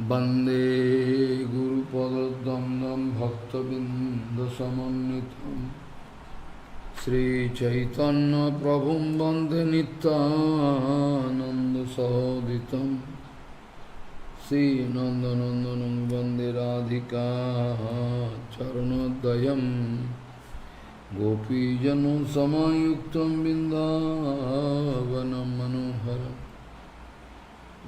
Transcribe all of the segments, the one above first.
वन्दे गुरुपदद्वन्द्वं भक्तबिन्दसमन्वितं श्रीचैतन्यप्रभुं वन्दे नित्यानन्दसहोदितं श्रीनन्दनन्दनं वन्दे राधिका चरणोदयं गोपीजनसमायुक्तं बिन्दावनं मनोहरम्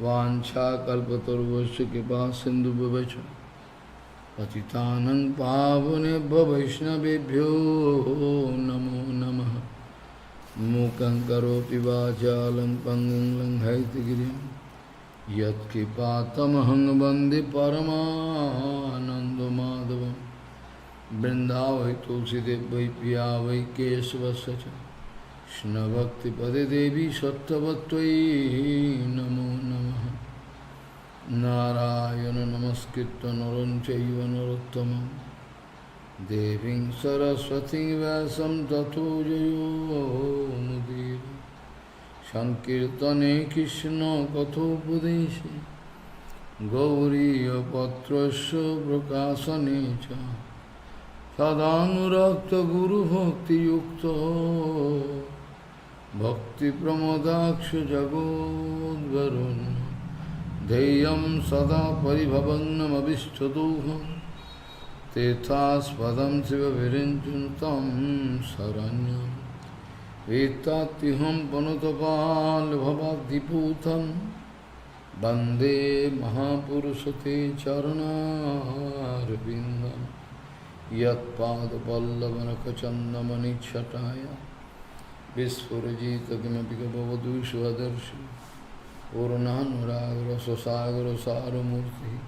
वाञ्छाकल्पतरुश्च कृपा सिन्धुभ्यश्च पतितानं पावनेभ्यो वैष्णवेभ्यो नमो नमः। मूकं करोति वाचालं पङ्गुं लङ्घयितगिरिं यत्कृपातमहं वन्दे परमानन्दमाधवं। वृन्दावै तुलसीदेव वै पिया वै केशवस्य च कृष्णभक्तिपदे देवी सत्त्ववत्त्वयि नमो नमः। नारायण नमस्कृत्य नरं चैव नरोत्तमं देवीं सरस्वतीं व्यासं ततो जयो मुदीर। संकीर्तने कृष्ण कथोपदेशे गौरीयपत्रस्य प्रकाशने च सदानुरक्त गुरुभक्तियुक्तो भक्तिप्रमोदाक्ष जगोद्वरुन् ध्येयं सदा परिभवग्नमभिष्टदोहं तीर्थास्पदं शिवविरिञ्चिनुतं शरण्यं एतात्यहं पनुतपाल्भवाद्दिपूतं वन्दे महापुरुषते चरणारविन्दम् यत्पादपल्लवनखचन्दमनिच्छटाय विस्फुरजित किमपि गभवधूष्वदर्शि पूर्णानुरागरससागरसारमूर्तिः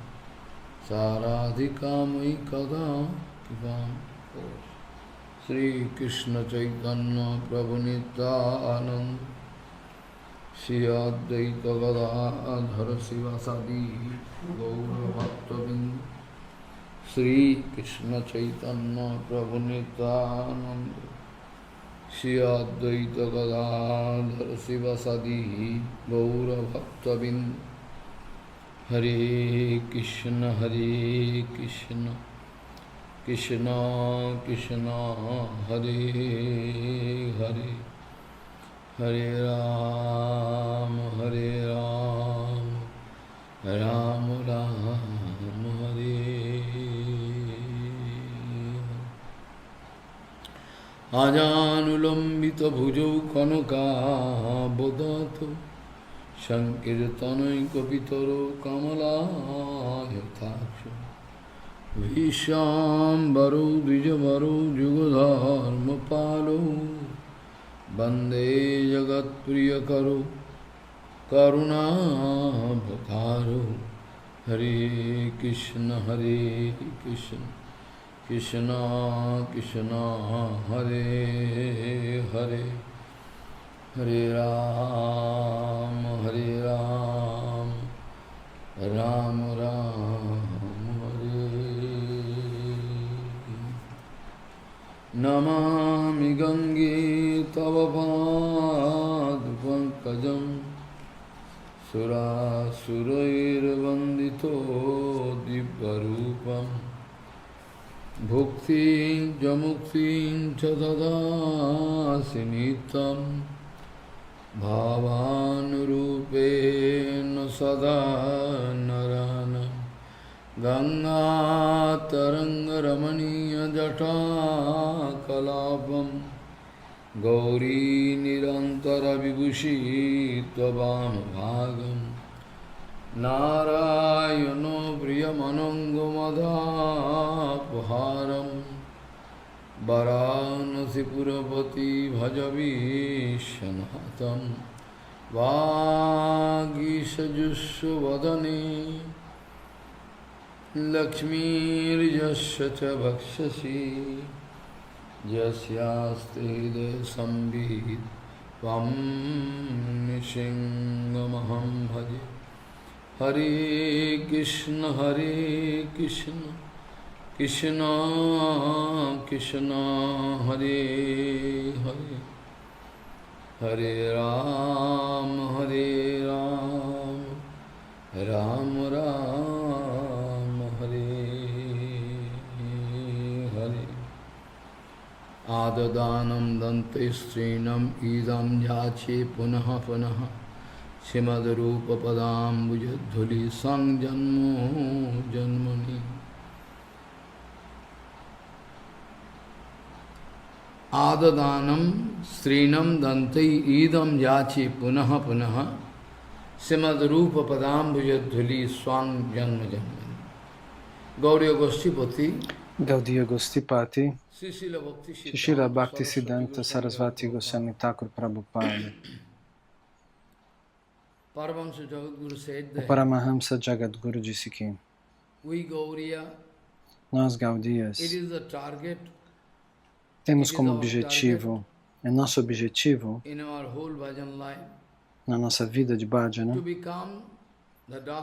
साराधिकामयि कदा कृपां करोति। श्रीकृष्णचैतन्यप्रभुनित्यानन्द श्री अद्वैत गदाधर शिवासादि गौरभक्तबिंद श्री कृष्ण चैतन्य प्रभु नित्यानंद श्री अद्वैत गदाधर शिवासादि गौरभक्तबिंद। हरे कृष्ण कृष्ण कृष्ण हरे हरे हरे राम राम राम हरे। आजानुलंबित भुजौ कनकाबदातो संकीर्तनैकपितरो कमलायताक्षो विश्वाम्बरो द्विजवरो जुगधर्मपालो वन्दे जगत्प्रियकरो करुणावतारो। हरे कृष्ण कृष्ण कृष्ण हरे हरे हरे राम राम राम हरे। नमामि गंगे तव पादपङ्कजं सुरासुरैर्वन्दितो दिव्यरूपम् भुक्तिं च मुक्तिं च ददासि नित्यं भावानुरूपेण सदा नरानं। गङ्गातरङ्गरमणीयजटाकलापं गौरी निरन्तरविभूषी त्ववामभागं। नारायणो प्रियमनङ्गमदापहारं वरानसीपुरपति भजवीशनाथं। वागीशजुष्वदने लक्ष्मीर्यस्य च भक्षसि यस्यास्ते हृदयसंवित् त्वं नृसिंहमहं भजे। हरे कृष्ण कृष्ण कृष्ण हरे हरे हरे राम राम Ram Adadanam dante strinam idam yache punaha punaha Srimad Rupa Padam Bujadhuli Sang Janmo Janmani Adadanam strinam dante idam yache punaha punaha Srimad Rupa Padam Bujadhuli Sang Janma Janmani Gauriya Goshtipati Gaudiya Gostipati, Srila Bhaktisiddhanta Sarasvati Goswami Thakur Prabhupada. O Paramahamsa Jagadguru disse que nós, Gaudiyas, temos como objetivo, é nosso objetivo na nossa vida de bhajana,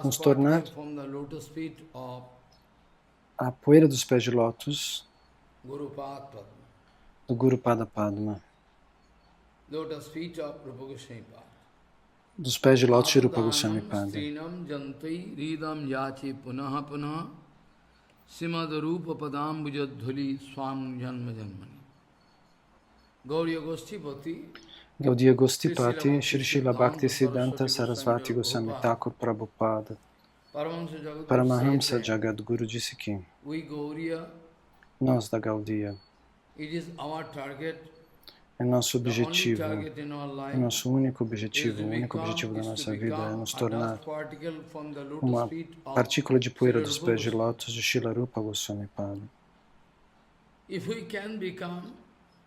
nos tornar a poeira dos pés de lótus do Guru Pada Padma, dos pés de lótus de Rupa Goswami Pada. Gaudiya Gostipati, Srila Bhaktisiddhanta Sarasvati Goswami Thakur Prabhupada. Paramahamsa Jagadguru disse que nós da Gaudiya é nosso objetivo, é nosso único objetivo, o único objetivo da nossa vida é nos tornar uma partícula de poeira dos pés de lótus de Srila Rupa Goswami Pada.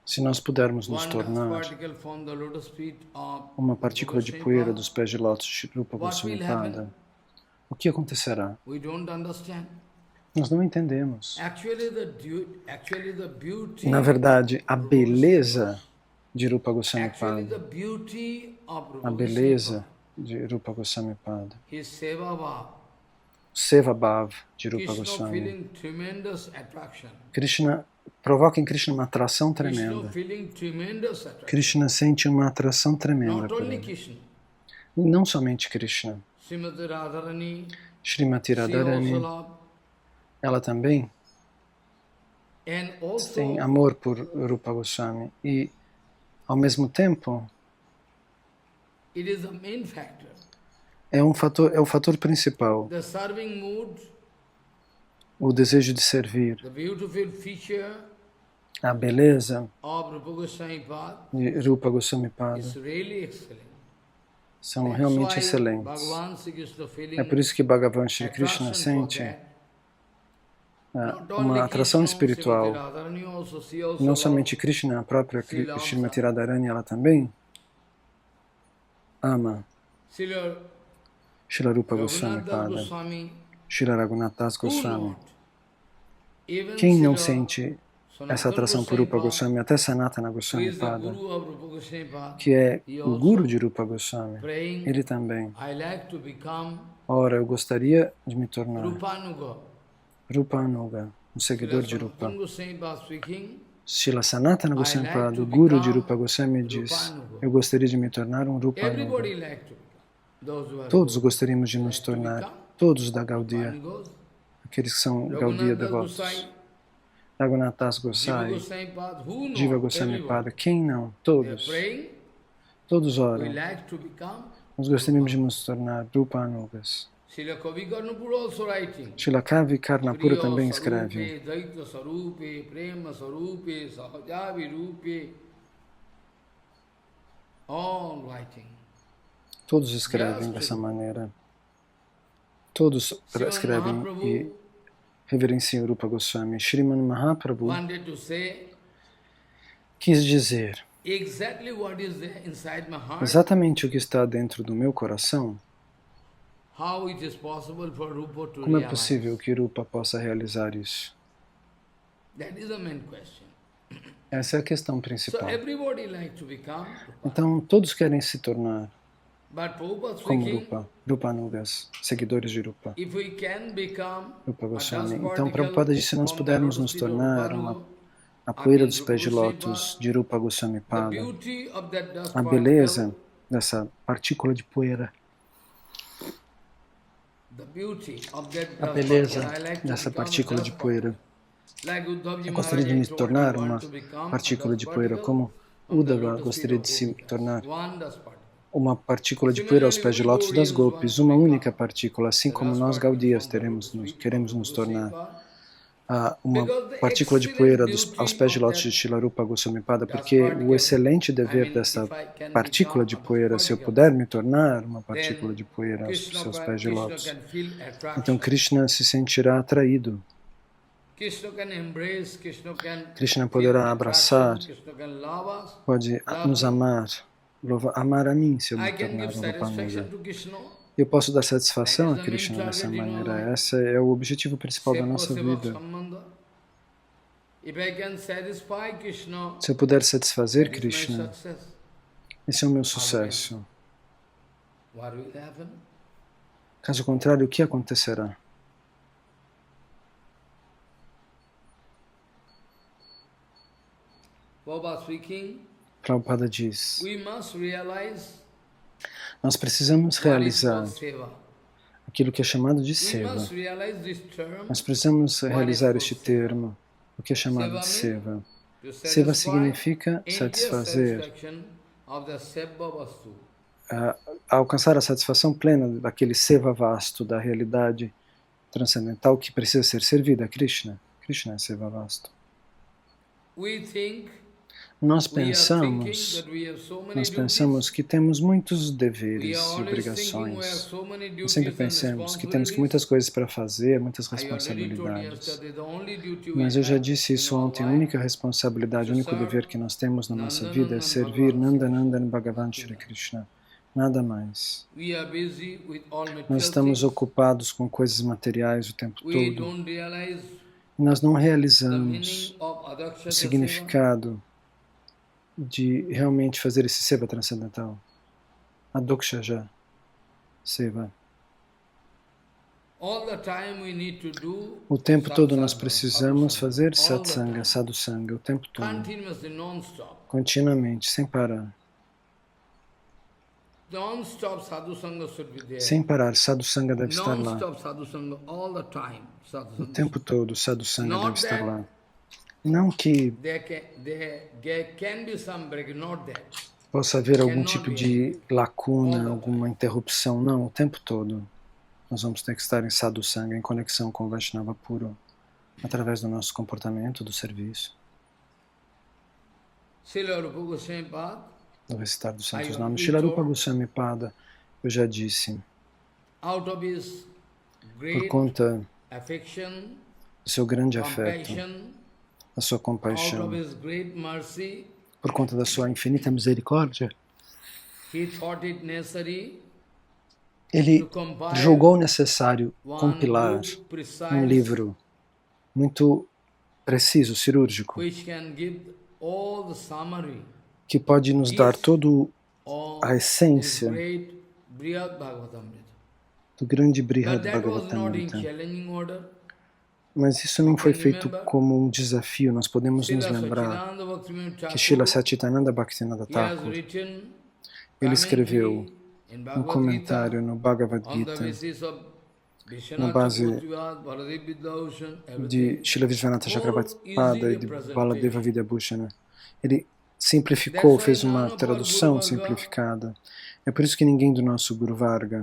Se nós pudermos nos tornar uma partícula de poeira dos pés de lótus de Rupa Goswami Pada, o que acontecerá? Nós não entendemos. Na verdade, a beleza de Rupa Goswami Pada, a beleza de Rupa Goswami Pada, Seva Bhav de Rupa Goswami, Krishna provoca em Krishna uma atração tremenda. Krishna sente uma atração tremenda por ele. E não somente Krishna. Srimati Radharani, ela também tem amor por Rupa Goswami e, ao mesmo tempo, é o fator principal, o desejo de servir, a beleza de Rupa Goswami Pada são realmente excelentes. É por isso que Bhagavan Shri Krishna sente uma atração espiritual. Não somente Krishna, a própria Srimati Radharani, ela também ama Srila Rupa Goswami Pada, Srila Raghunath Das Goswami. Quem não sente essa atração por Rupa Goswami, até Sanatana Goswami Pada, que é o Guru de Rupa Goswami, ele também. Ora, eu gostaria de me tornar Rupa Anuga, um seguidor de Rupa. Srila Sanatana Goswami Pada, o Guru de Rupa Goswami, diz: eu gostaria de me tornar um Rupa Anuga. Todos gostaríamos de nos tornar, todos da Gaudiya, aqueles que são Gaudiya devotos. Raghunath Das Gosai, Jiva Goswami Pada, quem não? Todos. Todos oram. Nós gostaríamos de nos tornar Rupa Anugas. Srila Kavi Karnapura também escreve: todos escrevem dessa maneira. Todos escrevem e reverenciam Rupa Goswami. Sriman Mahaprabhu quis dizer exatamente o que está dentro do meu coração. Como é possível que Rupa possa realizar isso? Essa é a questão principal. Então, todos querem se tornar como Rupa Anugas, seguidores de Rupa Goswami. Então, Prabhupada disse: se nós pudermos nos tornar a poeira dos pés de lótus de Rupa Goswami Pada, a beleza dessa partícula de poeira, a beleza dessa partícula de poeira, Eu gostaria de me tornar uma partícula de poeira, como Uddhava gostaria de se tornar uma partícula de poeira aos pés de lótus das Gopis, uma única partícula, assim como nós Gaudiyas queremos nos tornar uma partícula de poeira aos pés de lótus de Srila Rupa Goswami Pada, porque o excelente dever dessa partícula de poeira, se eu puder me tornar uma partícula de poeira aos seus pés de lótus, então Krishna se sentirá atraído. Krishna poderá abraçar, pode nos amar, amar a mim se eu me tornar um Lopanuga. Eu posso dar satisfação a Krishna dessa maneira. Esse é o objetivo principal da nossa vida. Se eu puder satisfazer Krishna, esse é o meu sucesso. Caso contrário, o que acontecerá? Prabhupada diz, nós precisamos realizar aquilo que é chamado de seva. Nós precisamos realizar este termo, o que é chamado de seva. Seva significa satisfazer, alcançar a satisfação plena daquele seva vasto, da realidade transcendental que precisa ser servida a Krishna. Krishna é seva vasto. Nós pensamos que temos muitos deveres e obrigações. Nós sempre pensamos que temos muitas coisas para fazer, muitas responsabilidades. Mas eu já disse isso ontem, a única responsabilidade, o único dever que nós temos na nossa vida é servir Nandanandan Bhagavan Shri Krishna. Nada mais. Nós estamos ocupados com coisas materiais o tempo todo. Nós não realizamos o significado de realmente fazer esse seva transcendental. Adokshaja seva. O tempo todo nós precisamos fazer satsanga, sadhusanga, o tempo todo. Continuamente, sem parar. Sem parar, sadhusanga deve estar lá. O tempo todo, sadhusanga deve estar lá. Não que possa haver algum tipo de lacuna, alguma interrupção, não, o tempo todo. Nós vamos ter que estar em sadhusanga, em conexão com o Vaishnava puro, através do nosso comportamento, do serviço. Do recitar dos santos nomes. Srila Rupa Goswami Pada, eu já disse, por conta do seu grande afeto, da sua compaixão, por conta da sua infinita misericórdia, ele julgou necessário compilar um livro muito preciso, cirúrgico, que pode nos dar toda a essência do grande Brihad Bhagavatamrita. Mas isso não foi feito como um desafio. Nós podemos nos lembrar que Srila Satchidananda Bhaktivinoda Thakur, ele escreveu um comentário no Bhagavad Gita, na base de Srila Vishwanatha Chakravarti Pada e de Baladeva Vidyabhushana. Ele simplificou, fez uma tradução simplificada. É por isso que ninguém do nosso Guru Varga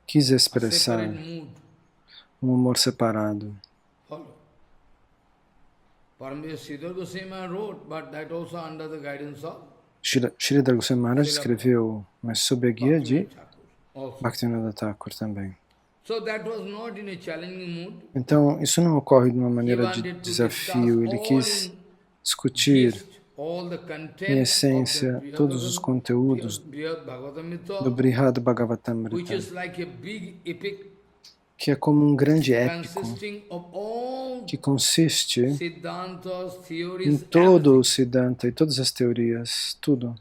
quis expressar um humor separado. Sridhar Goswami Maharaj escreveu, mas sob a guia de Bhaktivinoda Thakur também. Então, isso não ocorre de uma maneira de desafio. Ele quis discutir, em essência, todos os conteúdos do Brihad Bhagavatamrita, que é como um grande épico, que consiste em todo o Siddhanta e todas as teorias, tudo.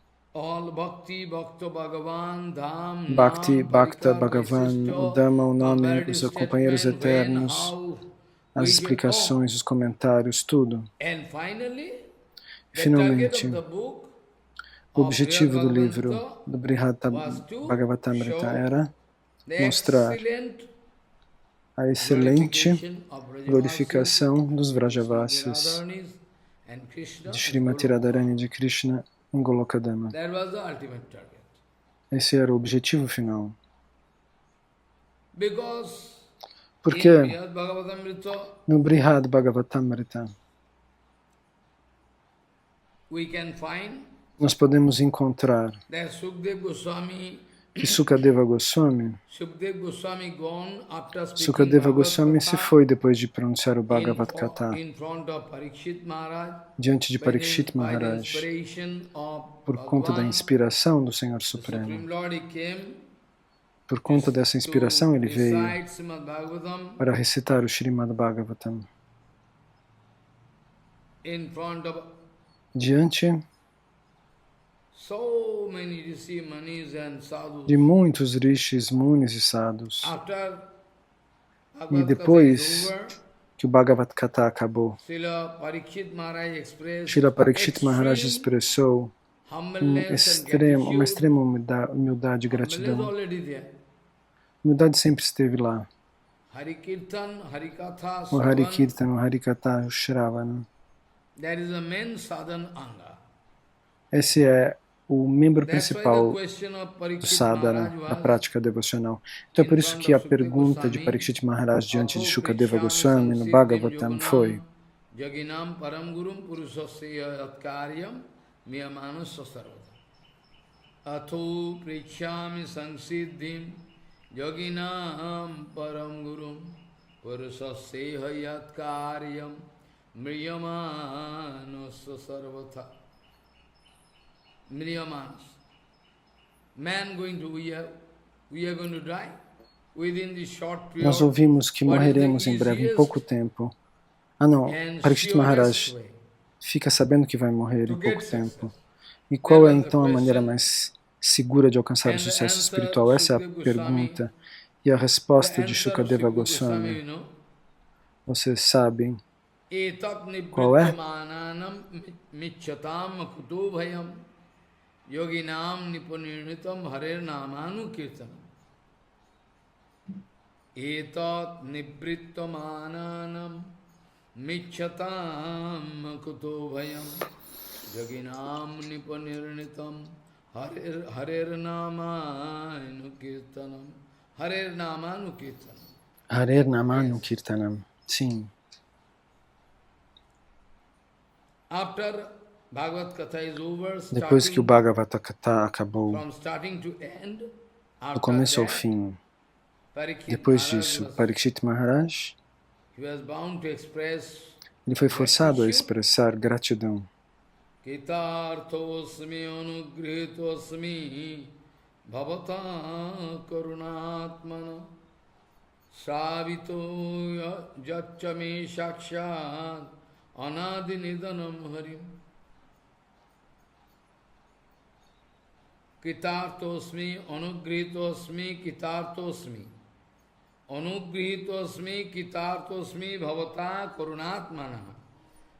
Bhakti, Bhakta, Bhagavan, o Dhamma, o nome, os companheiros eternos, as explicações, os comentários, tudo. E, finalmente, o objetivo do livro do Brihad Bhagavatamrita era mostrar a excelente glorificação dos Vrajavasis de Srimati Radharani de Krishna em Golokadama. Esse era o objetivo final. Porque no Brihad Bhagavatamrita nós podemos encontrar que Sukadeva Goswami se foi depois de pronunciar o Bhagavad Gita diante de Parikshit Maharaj por conta da inspiração do Senhor Supremo. Por conta dessa inspiração ele veio para recitar o Srimad Bhagavatam diante de muitos rishis, munis e sadhus. E depois que o Bhagavad Gita acabou, Srila Parikshit Maharaj expressou uma extrema humildade e gratidão. Humildade sempre esteve lá. O Hari Kirtan, o Harikatha, o Shravana. Esse é o membro principal do sadhana, da prática devocional. Então é por isso que a pergunta de Parikshit Maharaj diante de Shukadeva Goswami no Bhagavatam foi: Atho prichyami sansiddhim yoginam param gurum purusasya yat karyam mriyamanos sarvata. Mriyamanos. Nós ouvimos que morreremos em breve, em pouco tempo. Parikshit Maharaj fica sabendo que vai morrer em pouco tempo. E qual é então a maneira mais segura de alcançar o sucesso espiritual? Essa é a pergunta. E a resposta de Shukadeva Goswami, vocês sabem qual é? Yoginam nipunirnitam harer namanu kirtanam. Etat nibrittomananam michyatam kuto bhayam. Yoginam nipunirnitam harer namanu kirtanam. Harer namanu kirtanam. Harer namanu kirtanam. Sim. Depois que o Bhagavad Gita acabou, do começo ao fim, depois disso, Parikshit Maharaj, ele foi forçado a expressar gratidão. Kitarthosmi anugrihitosmi bhavata karunatmana sravito jachame shakshat anadinidanam harim. Kitarthosmi, anugrihitosmi, kitarthosmi. Anugrihitosmi, kitarthosmi, bhavata karunatmana.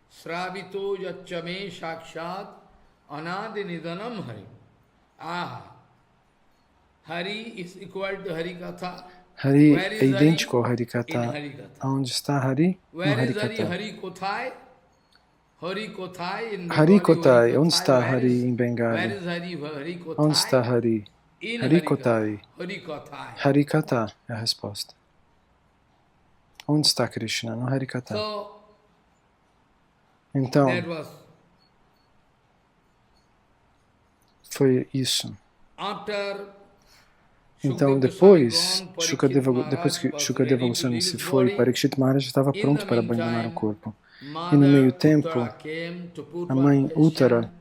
Sravito yachame shakshat anadinidanam hari. Hari is equal to Harikatha. Hari é idêntico ao Harikatha. Onde está Hari? No Harikatha. Harikotai, onde está Hari em Bengali? Onde está Hari? Harikotai. Harikatha é a resposta. Onde está Krishna? No Harikatha. Então, foi isso. Então, depois que Shukadeva Goswami se foi, Parikshit Maharaj estava pronto para abandonar o corpo. E no meio tempo, a mãe Uttara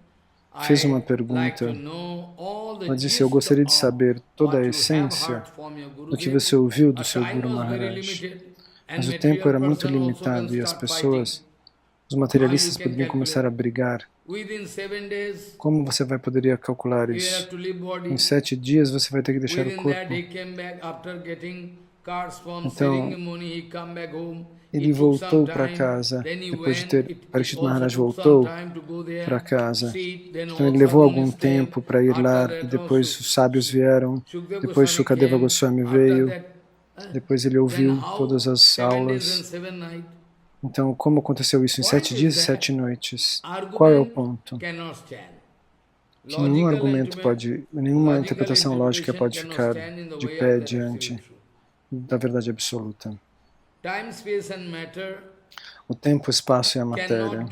fez uma pergunta. Ela disse: eu gostaria de saber toda a essência do que você ouviu do seu Guru Maharaj. Mas o tempo era muito limitado e as pessoas, os materialistas, poderiam começar a brigar. Como você poderia calcular isso? Em 7 dias você vai ter que deixar o corpo. Então, ele voltou para casa, depois de ter... Parikshit Maharaj voltou para casa. Então ele levou algum tempo para ir lá, e depois os sábios vieram, depois Shukadeva Goswami veio, Depois ele ouviu todas as aulas. Então, como aconteceu isso em 7 dias e 7 noites? Qual é o ponto? Que nenhum argumento pode, nenhuma interpretação lógica pode ficar de pé diante da verdade absoluta. O tempo, o espaço e a matéria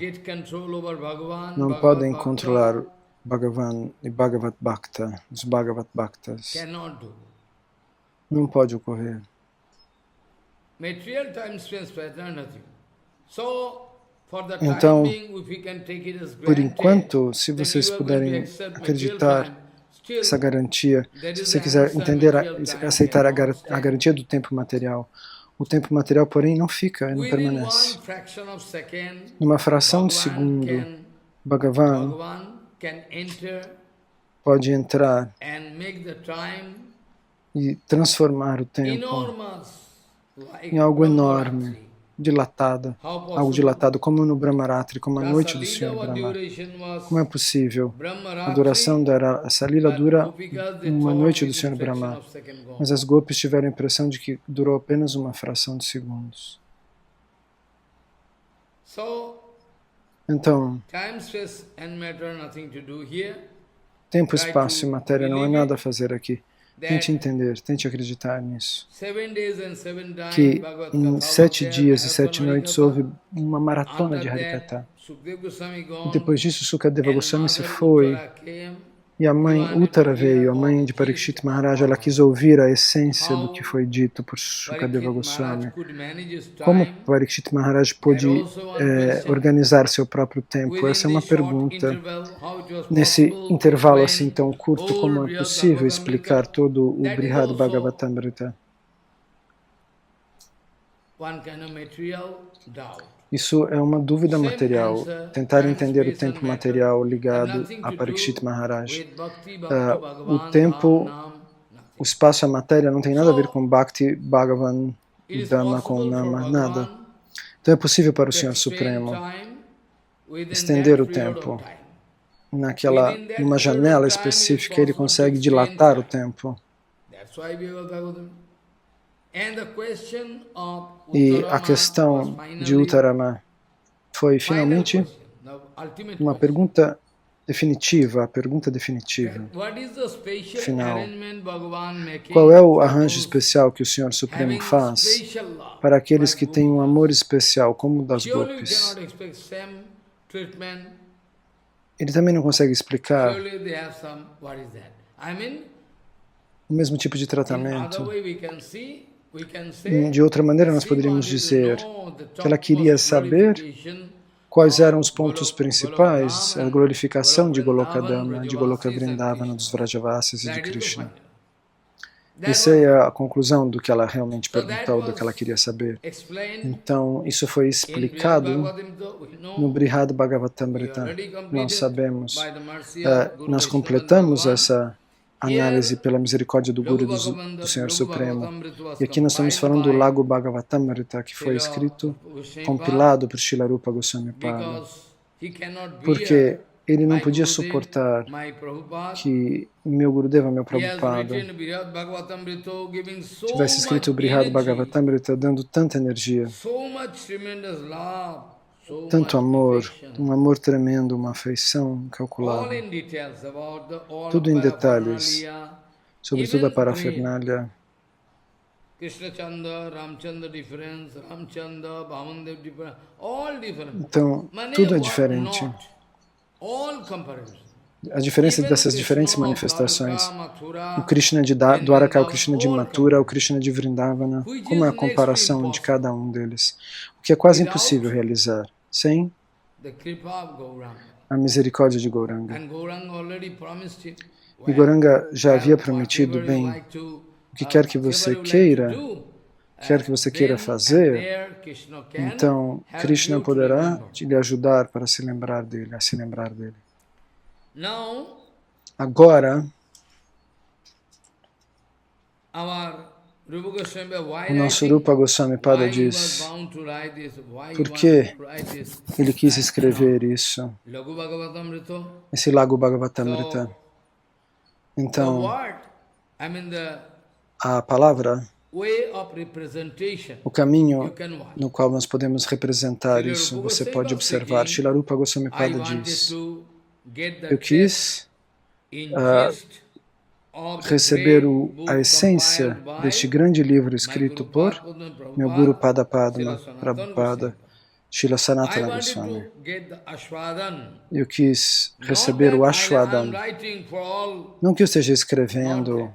não podem controlar Bhagavan e Bhagavat Bhakta, os Bhagavat Bhaktas. Não pode ocorrer. Então, por enquanto, se vocês puderem acreditar essa garantia, se você quiser entender, aceitar a garantia do tempo material, o tempo material, porém, não fica, não permanece. Numa fração de segundo, Bhagavan pode entrar e transformar o tempo em algo enorme, dilatado, algo dilatado, como no Brahmaratri, como a noite do Senhor Brahma. Como é possível? A duração essa lila dura uma noite do Senhor Brahma, mas as gopis tiveram a impressão de que durou apenas uma fração de segundos. Então, tempo, espaço e matéria não há nada a fazer aqui. Tente entender, tente acreditar nisso. Que em 7 dias e 7 noites houve uma maratona de Harikatha. E depois disso, Sukadeva Goswami se foi. E a mãe Uttara veio, a mãe de Parikshit Maharaj, ela quis ouvir a essência do que foi dito por Sukadeva Goswami. Como Parikshit Maharaj pôde organizar seu próprio tempo? Essa é uma pergunta. Nesse intervalo assim tão curto, como é possível explicar todo o Brihad Bhagavatamrita? Isso é uma dúvida material, tentar entender o tempo material ligado a Parikshit Maharaj. O tempo, o espaço e a matéria não tem nada a ver com Bhakti, Bhagavan, Dhamma, com Nama, nada. Então é possível para o Senhor Supremo estender o tempo. Numa janela específica, ele consegue dilatar o tempo. E a questão de Uttarama foi finalmente uma pergunta definitiva, a pergunta definitiva, final. Qual é o arranjo especial que o Senhor Supremo faz para aqueles que têm um amor especial, como o das gopis? Ele também não consegue explicar o mesmo tipo de tratamento. De outra maneira, nós poderíamos dizer que ela queria saber quais eram os pontos principais, a glorificação de Golokadama, de Goloka Vrindavana, dos Vrajavasis e de Krishna. Essa é a conclusão do que ela realmente perguntou, do que ela queria saber. Então, isso foi explicado no Brihad Bhagavatamrita. Nós sabemos, nós completamos essa análise pela misericórdia do Guru do Senhor Supremo. E aqui nós estamos falando do Lago Bhagavatamrita, que foi escrito, compilado por Srila Rupa Goswami Pada. Porque ele não podia suportar que meu Gurudeva, meu Prabhupada, tivesse escrito o Brihad Bhagavatamrita dando tanta energia, tanto amor, um amor tremendo, uma afeição incalculável. Tudo em detalhes, sobre toda a parafernália. Então, tudo é diferente. A diferença dessas diferentes manifestações, o Krishna de Dwaraka, o Krishna de Mathura, o Krishna de Vrindavana, como é a comparação de cada um deles? O que é quase impossível realizar sem a misericórdia de Gauranga. E Gauranga já havia prometido, bem, o que quer que você queira fazer, então Krishna poderá lhe ajudar para se lembrar dele, a se lembrar dele. Agora, o nosso Rupa Goswami Pada diz por que ele quis escrever isso, esse Lago Bhagavatamrita. Então, a palavra o caminho no qual nós podemos representar isso, você pode observar. Srila Rupa Goswami Pada diz: eu quis receber a essência deste grande livro escrito por meu Guru Pada Padma, Prabhupada, Srila Sanatana Goswami. Eu quis receber o Ashwadam. Não que eu esteja escrevendo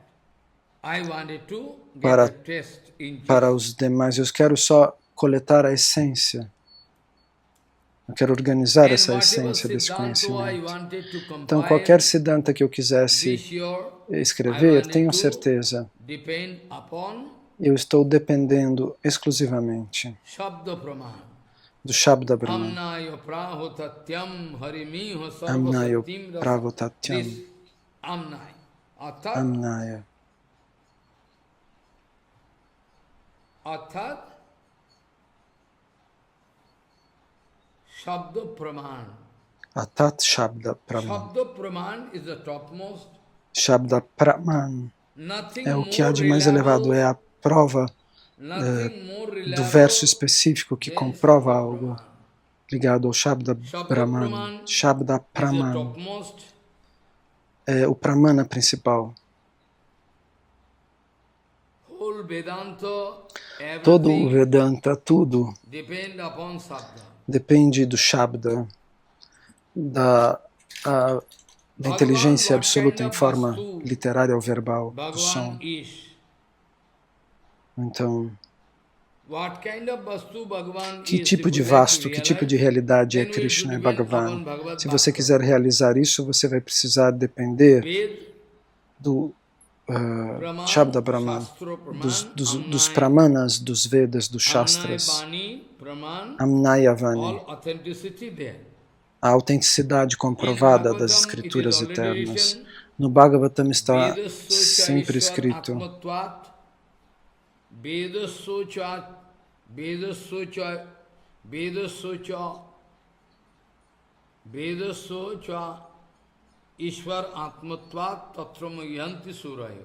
para os demais, eu quero só coletar a essência. Eu quero organizar essa essência desse conhecimento. Então, qualquer Siddhanta que eu quisesse escrever, tenho certeza, eu estou dependendo exclusivamente do Shabda Brahman. Amnayo Pravotatyam. Amnaya. Atat Shabda Praman. Shabda Praman é o que há de mais elevado, é a prova do verso específico que comprova algo ligado ao Shabda Brahman. Shabda Praman é o Pramana principal. Todo o Vedanta, tudo depende do Shabda, da inteligência absoluta em forma literária ou verbal, do som. Então, que tipo de vasto, que tipo de realidade é Krishna e Bhagavan? Se você quiser realizar isso, você vai precisar depender do Shabda Brahman, dos Pramanas, dos Vedas, dos Shastras, Amnayavani, a autenticidade comprovada das escrituras eternas. No Bhagavatam está sempre escrito: Ishvar Atmatvat Tatramayanti Surayo.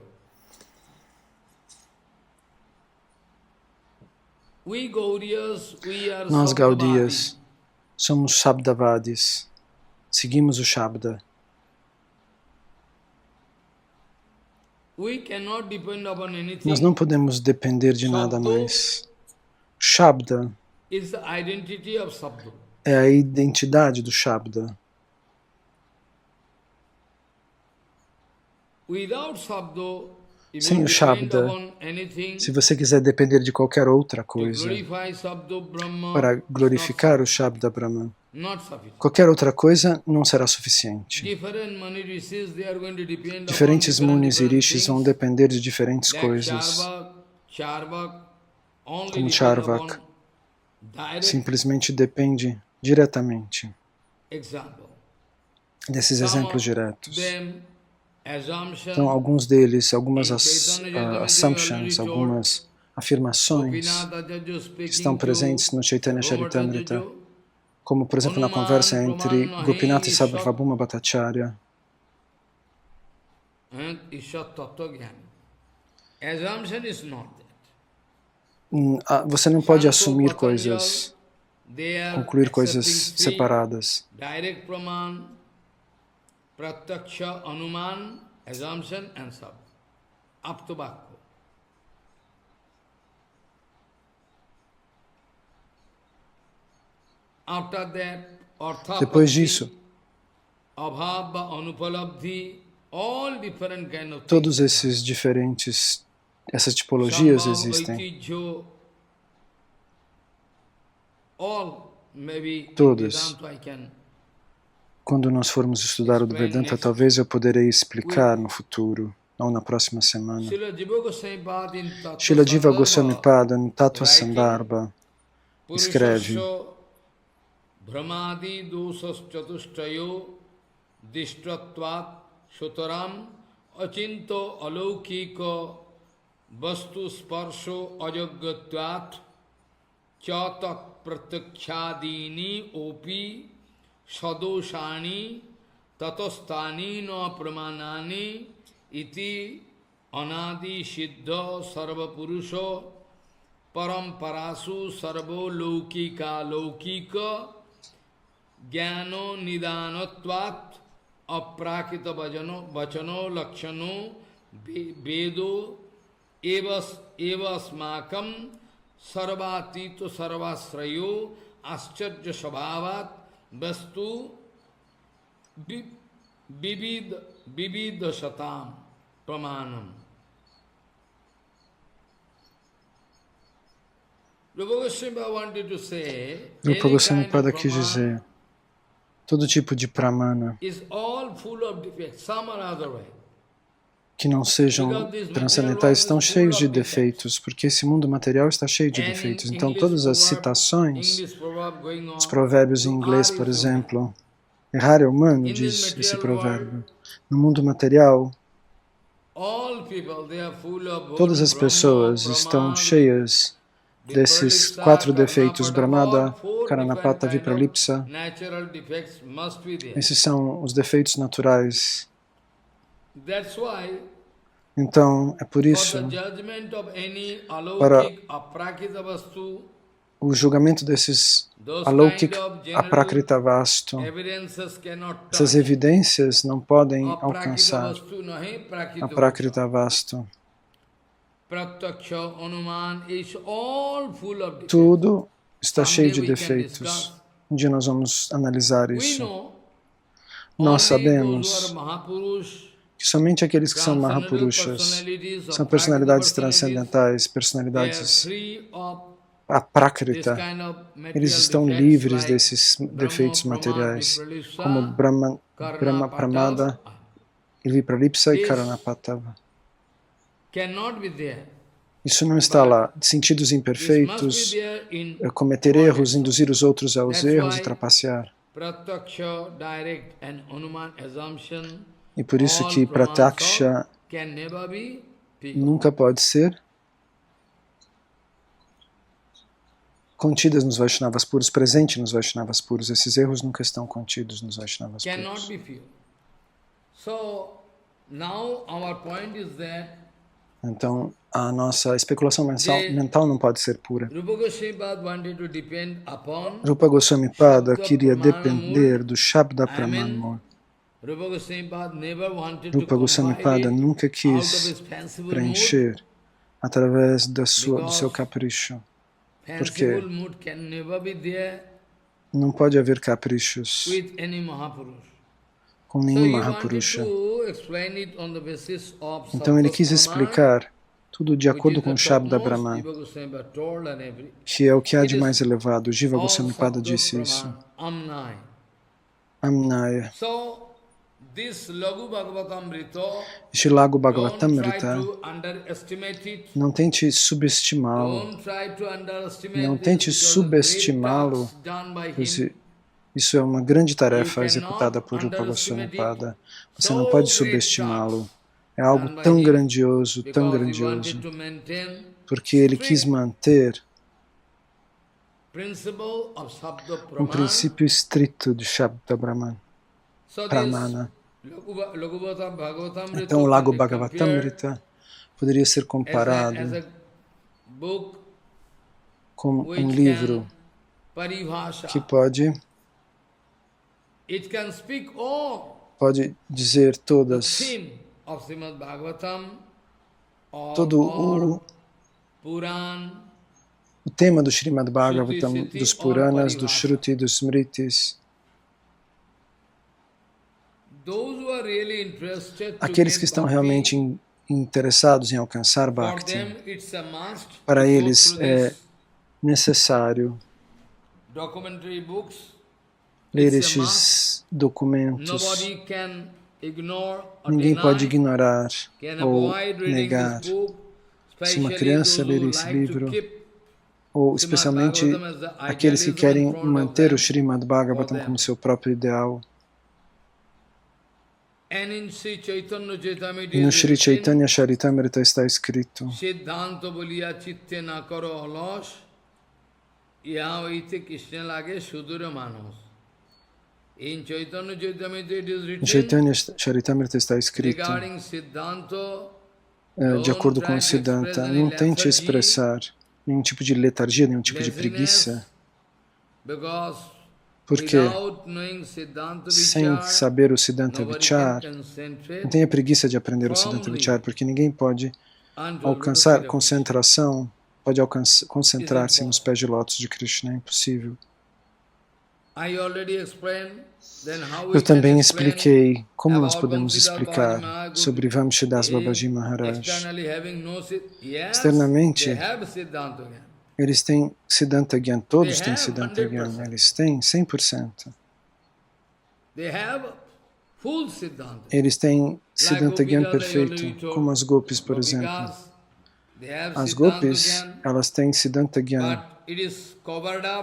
Nós Gaudiyas somos Shabdavadis, seguimos o Shabda. Nós não podemos depender de nada mais. Shabda é a identidade do Shabda. Sem o Shabda, se você quiser depender de qualquer outra coisa para glorificar o Shabda Brahman, qualquer outra coisa não será suficiente. Diferentes munis e rishis vão depender de diferentes coisas, como Charvak, simplesmente depende diretamente desses exemplos diretos. Então, alguns deles, algumas assumptions, algumas afirmações que estão presentes no Chaitanya Charitamrita, como, por exemplo, na conversa entre Gopinath e Sarvabhauma Bhattacharya. Você não pode assumir coisas, concluir coisas separadas. Pratyaksha, Anuman, assumption and sab. Up to Bhakti. Depois disso, todos esses diferentes, essas tipologias existem. Todas. Quando nós formos estudar o Vedanta, talvez eu poderei explicar no futuro, ou na próxima semana. Srila Jiva Goswami Pada, no Tattva Sandarbha, escreve: Brahmadi dosas chatushtayo dishtratvat sutaram achinto alaukika vastu sparsho ajagatvat chatak pratakshadini opi sadoshani tatastani no pramanani iti anadi siddha sarva purusho paramparasu sarvo laukika laukika jnano nidanatvat aprakita vachano lakshano vedo evasmakam sarvatito sarvasrayo ascharya sabhavat vastu vividashatam pramanam. Rupa Goswami Pada quis dizer, todo tipo de pramana que não sejam transcendentais estão cheios de defeitos, porque esse mundo material está cheio de defeitos. Então todas as citações, os provérbios em inglês, por exemplo, errar é humano, diz esse provérbio. No mundo material, todas as pessoas estão cheias desses 4 defeitos, Brahmada, Karanapata, Vipralipsa. Esses são os defeitos naturais. Então, é por isso, para o julgamento desses Alaukik Aprakrita Vastu, essas evidências não podem alcançar Aprakrita Vastu. Tudo está cheio de defeitos. Um dia nós vamos analisar isso. Nós sabemos que somente aqueles que são Mahapurushas são personalidades transcendentais, personalidades aprakrita. Eles estão livres desses defeitos materiais, como Brahma Pramada, Vipralipsa e Karanapatava. Isso não está lá. Sentidos imperfeitos, cometer erros, induzir os outros aos erros e trapacear. E por isso que Pratyaksha nunca pode ser contidas nos Vaishnavas puros, presente nos Vaishnavas puros. Esses erros nunca estão contidos nos Vaishnavas puros. Então, a nossa especulação mental não pode ser pura. Rupa Goswami Pada queria depender do Shabda Pramanamur. Rupa Goswami Pada nunca quis preencher através do seu capricho. Porque não pode haver caprichos com nenhum Mahapurusha. Então ele quis explicar tudo de acordo com o Shabda Brahman, que é o que há de mais elevado. Jiva Goswami Pada disse isso. Amnaya. Este Lago Bhagavatamrita, não tente subestimá-lo. Não tente subestimá-lo. Isso é uma grande tarefa executada por Rupa Goswami Pada. Você não pode subestimá-lo. É algo tão grandioso, porque ele quis manter um princípio estrito de Shabda Brahman, Pramana. Então o Lago Bhagavatamrita poderia ser comparado com um livro que pode dizer todo o tema do Srimad Bhagavatam, dos Puranas, dos Shruti, dos Smritis. Aqueles que estão realmente interessados em alcançar Bhakti, para eles é necessário ler estes documentos. Ninguém pode ignorar ou negar. Se uma criança ler esse livro, ou especialmente aqueles que querem manter o Srimad Bhagavatam como seu próprio ideal. E no Sri Chaitanya Charitamrita está escrito: em Chaitanya Charitamrita está escrito de acordo com o Siddhanta. Não tente expressar nenhum tipo de letargia, nenhum tipo de preguiça, porque sem saber o Siddhanta Vichar, não tenha preguiça de aprender o Siddhanta Vichar, porque ninguém pode alcançar concentração, pode concentrar-se nos pés de lótus de Krishna, é impossível. Eu também expliquei como nós podemos explicar sobre Vamshidas Babaji Maharaj. Externamente, eles têm Siddhanta Gyan, todos têm Siddhanta Gyan, eles têm 100%. Eles têm Siddhanta Gyan perfeito, como as Gopis, por exemplo. As Gopis, elas têm Siddhanta Gyan,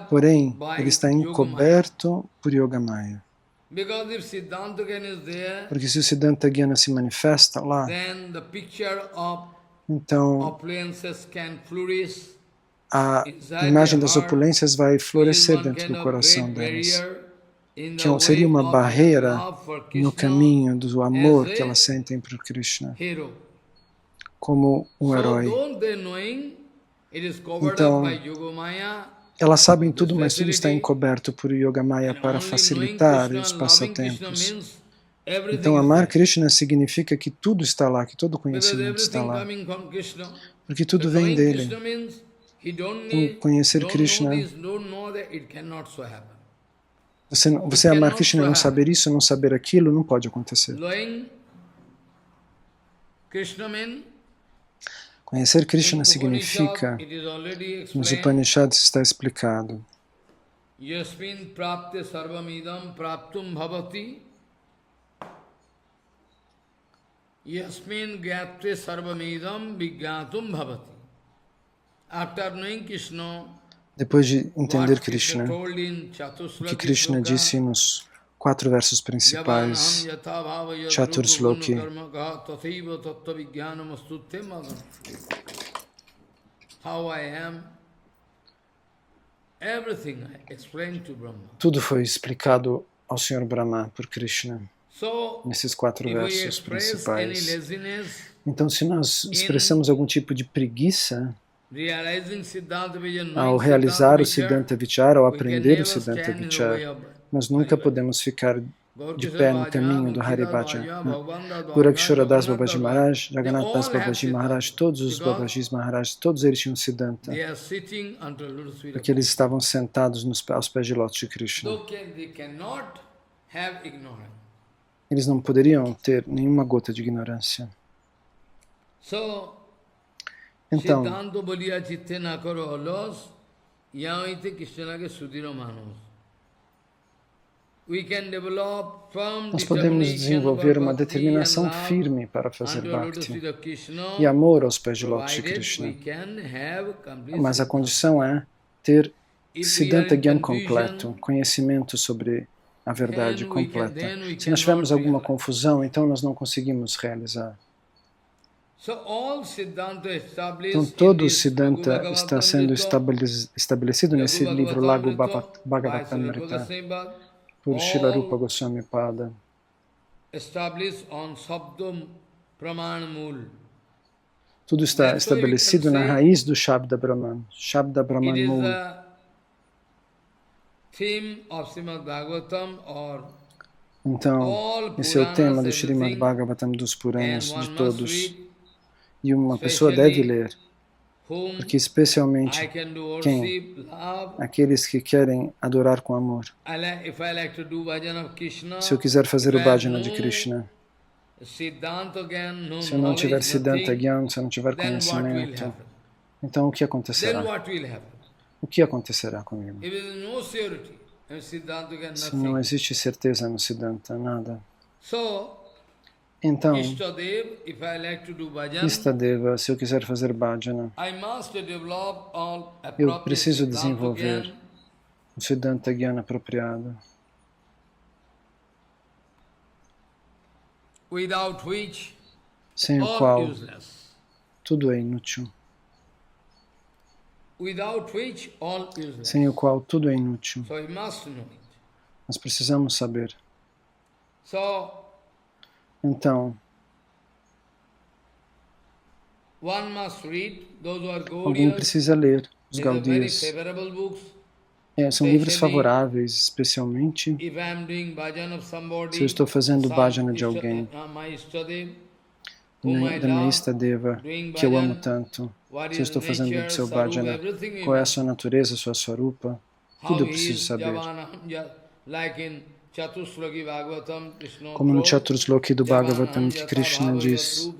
porém, ele está encoberto por Yogamaya. Porque se o Siddhanta Gyan se manifesta lá, então a imagem das opulências vai florescer dentro do coração delas, que seria uma barreira no caminho do amor que elas sentem por Krishna, como um herói. Então, elas sabem tudo, mas tudo está encoberto por Yogamaya para facilitar os passatempos. Então, amar Krishna significa que tudo está lá, que todo conhecimento está lá, porque tudo vem dele. Então, conhecer Krishna, você amar Krishna e não saber isso, não saber aquilo, não pode acontecer. Conhecer Krishna significa, nos Upanishads está explicado, Yasmin prapte sarvamidam praptum bhavati Yasmin gyatre sarvamidam vigyatum bhavati. After knowing Krishna, depois de entender Krishna, o que Krishna disse nos 4 versos principais, Chatursloki, tudo foi explicado ao Senhor Brahma por Krishna, nesses 4 versos principais. Então, se nós expressamos algum tipo de preguiça ao realizar o Siddhanta Vichar, ao aprender o Siddhanta Vichar, nós nunca podemos ficar de pé no caminho do Haribhajan. Gorakshora Das Babaji Maharaj, Jagannath Das Babaji Maharaj, todos os Babajis Maharaj, todos eles tinham Siddhanta, porque eles estavam sentados aos pés de lótus de Krishna. Eles não poderiam ter nenhuma gota de ignorância. Então, nós podemos desenvolver uma determinação firme para fazer Bhakti e amor aos pés de lótus de Krishna. Mas a condição é ter Siddhanta Gyan completo, conhecimento sobre a verdade completa. Se nós tivermos alguma confusão, então nós não conseguimos realizar. Então, todo o Siddhanta está sendo estabelecido nesse livro Lagu Bhagavatamrita por Srila Rupa Goswami Pada. Tudo está estabelecido na raiz do Shabda Brahman, Shabda Brahman Mul. Então, esse é o tema do Srimad Bhagavatam, dos Puranas, de todos. E uma pessoa deve ler, porque especialmente aqueles que querem adorar com amor. Se eu quiser fazer o bhajana de Krishna, se eu não tiver Siddhanta Gyan, se eu não tiver conhecimento, então o que acontecerá? O que acontecerá comigo? Se não existe certeza no Siddhanta, nada. Então, Istadeva, se eu quiser fazer bhajana, eu preciso desenvolver o Siddhanta Gyan apropriado, sem o qual tudo é inútil. Sem o qual tudo é inútil. Nós precisamos saber. Então, Alguém precisa ler os Gaudiyas. São livros favoráveis, especialmente se eu estou fazendo bhajana de alguém, da minha Istadeva, que eu amo tanto. Se eu estou fazendo o seu bhajana, qual é a sua natureza, a sua swarupa, tudo eu preciso saber. Como no Chatursloki do Bhagavatam, que Krishna diz,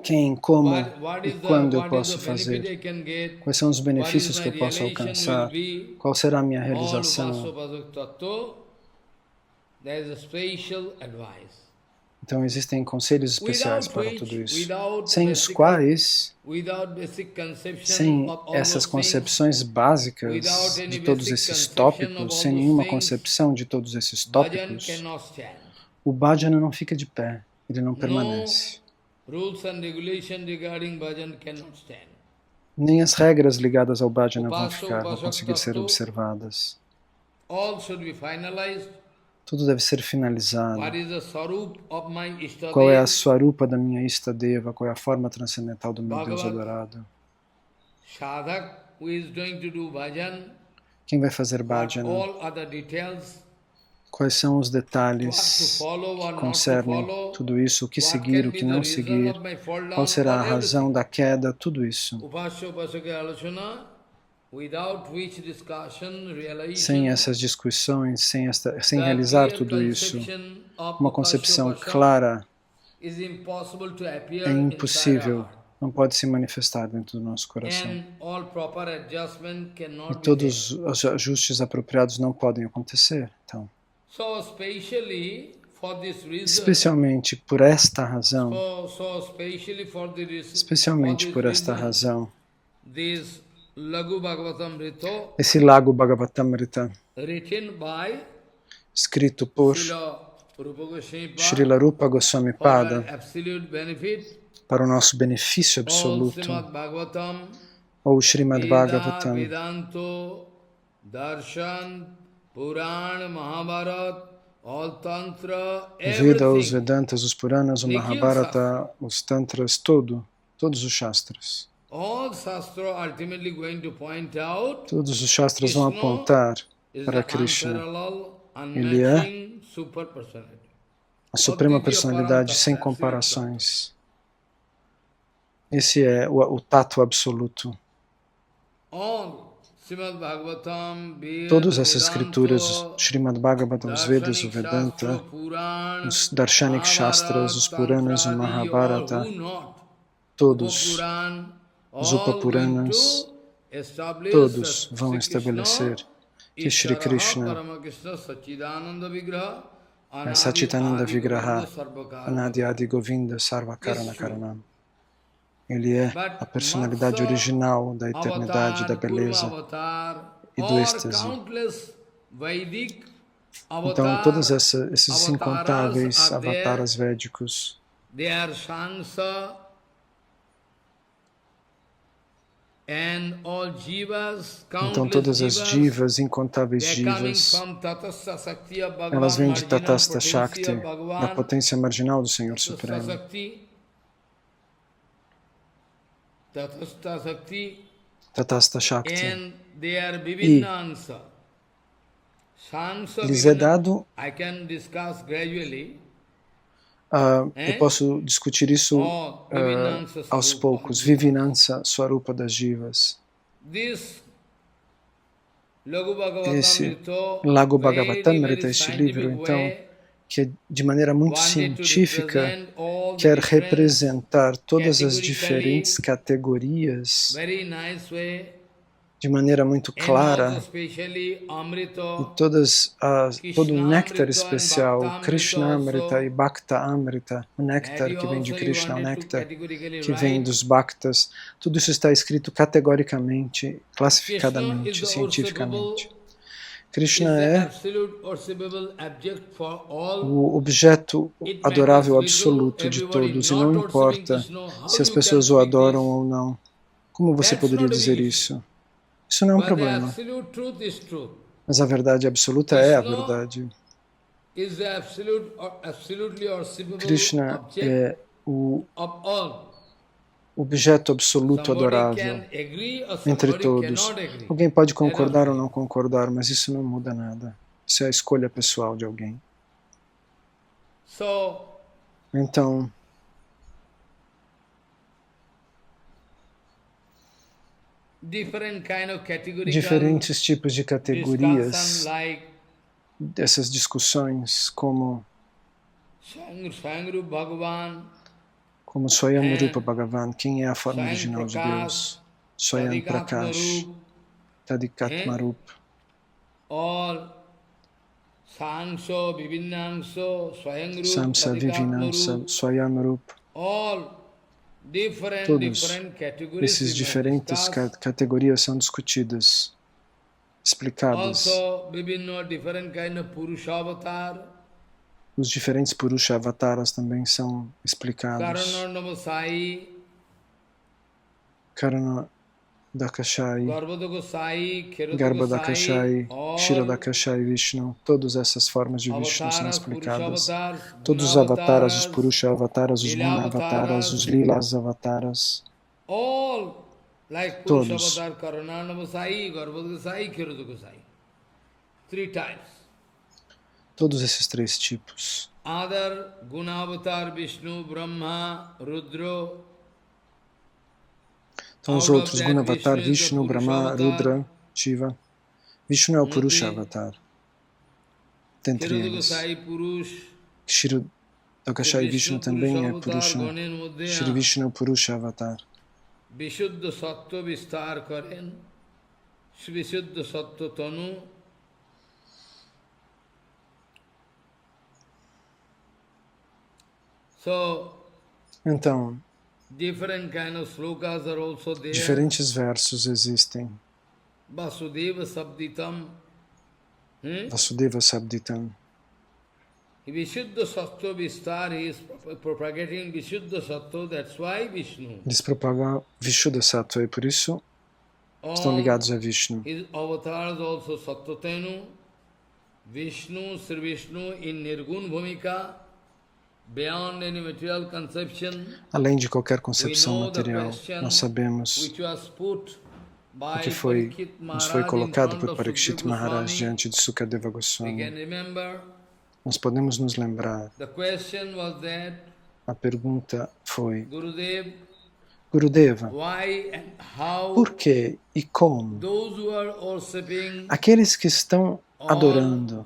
quem, como e quando eu posso fazer, quais são os benefícios que eu posso alcançar, qual será a minha realização. Então existem conselhos especiais para tudo isso, sem os quais, sem essas concepções básicas de todos esses tópicos, sem nenhuma concepção de todos esses tópicos, o bhajana não fica de pé, ele não permanece. Nem as regras ligadas ao bhajana vão conseguir ser observadas. Tudo deve ser finalizado. Qual é a swarupa da minha Istadeva? Qual é a forma transcendental do meu Deus adorado? Quem vai fazer bhajana? Quais são os detalhes que concernem tudo isso? O que seguir, o que não seguir? Qual será a razão da queda? Tudo isso. Sem essas discussões, sem realizar tudo isso, uma concepção clara é impossível, não pode se manifestar dentro do nosso coração. E todos os ajustes apropriados não podem acontecer. Então, especialmente por esta razão, esse Lago Bhagavatamrita, escrito por Srila Rupa Goswami Pada, para o nosso benefício absoluto, ou Srimad Bhagavatam, Veda, os Vedantas, os Puranas, o Mahabharata, os Tantras, todos os Shastras. Todos os Shastras vão apontar para Krishna. Ele é a Suprema Personalidade sem comparações. Esse é o tato absoluto. Todas essas escrituras, Srimad Bhagavatam, os Vedas, o Vedanta, os Darshanik Shastras, os Puranas, o Mahabharata, todos os Upapuranas, todos vão estabelecer que Shri Krishna é Satchitananda Vigraha, Anadi Adi Govinda Sarvakarana Karanam. Ele é a personalidade original da eternidade, da beleza e do êxtase. Então, todos esses incontáveis avataras védicos, então todas as divas, incontáveis divas, elas vêm de Tatastha Shakti, da potência marginal do Senhor Supremo. Tatastha Shakti. E lhes é dado, eu posso discutir isso aos poucos, Vivinansa, Swarupa das Divas. Esse Lago Bhagavatamrita, este livro, então, que de maneira muito científica quer representar todas as diferentes categorias de maneira muito clara, e todo o néctar especial, Krishna Amrita e Bhakta Amrita, o néctar que vem de Krishna, o néctar que vem dos Bhaktas, tudo isso está escrito categoricamente, classificadamente, cientificamente. Krishna é o objeto adorável absoluto de todos, e não importa se as pessoas o adoram ou não. Como você poderia dizer isso? Isso não é um problema. Mas a verdade absoluta é a verdade. Krishna é o objeto absoluto adorável entre todos. Alguém pode concordar ou não concordar, mas isso não muda nada. Isso é a escolha pessoal de alguém. Então, diferentes tipos de categorias dessas discussões, como Swayamrupa Bhagavan, quem é a forma original de Deus, Swayam Prakash, Tadikatmarup, Samsa Vivinamsa, Swayamrup, todos esses diferentes categorias são discutidas, explicadas. Os diferentes Purusha avataras também são explicados. Karana Dakashai, Garbhadakashai, Kshiradakashai Vishnu, todas essas formas de Vishnu são explicadas. Todos os avataras, os Purusha avataras, os Guna avataras, os Lilas avataras, todos. Todos esses três tipos. Então os outros, Gunavatar, Vishnu, Brahma, Rudra, Shiva. Vishnu é o Purusha Avatar. Dentre eles. Kshirodakashai Vishnu também é Purusha. Shri Vishnu é o Purusha Avatar. Vishuddha Sattva Vistar Karen, Vishuddha Sattva Tanu. Então, diferentes versos existem. Vasudeva Sabditam. Vasudeva Sabditam. Vishuddha Sattva Vistar, he is propagating Vishuddha Sattva, that's why Vishnu. Eles propagam Vishuddha Sattva e por isso estão ligados a Vishnu. His avatars also Sattvatenu, Vishnu, Sri Vishnu in Nirgun Bhumika. Além de qualquer concepção material, nós sabemos o que nos foi colocado por Parikshit Maharaj diante de Sukadeva Goswami. Nós podemos nos lembrar. A pergunta foi: Gurudeva, por que e como aqueles que estão adorando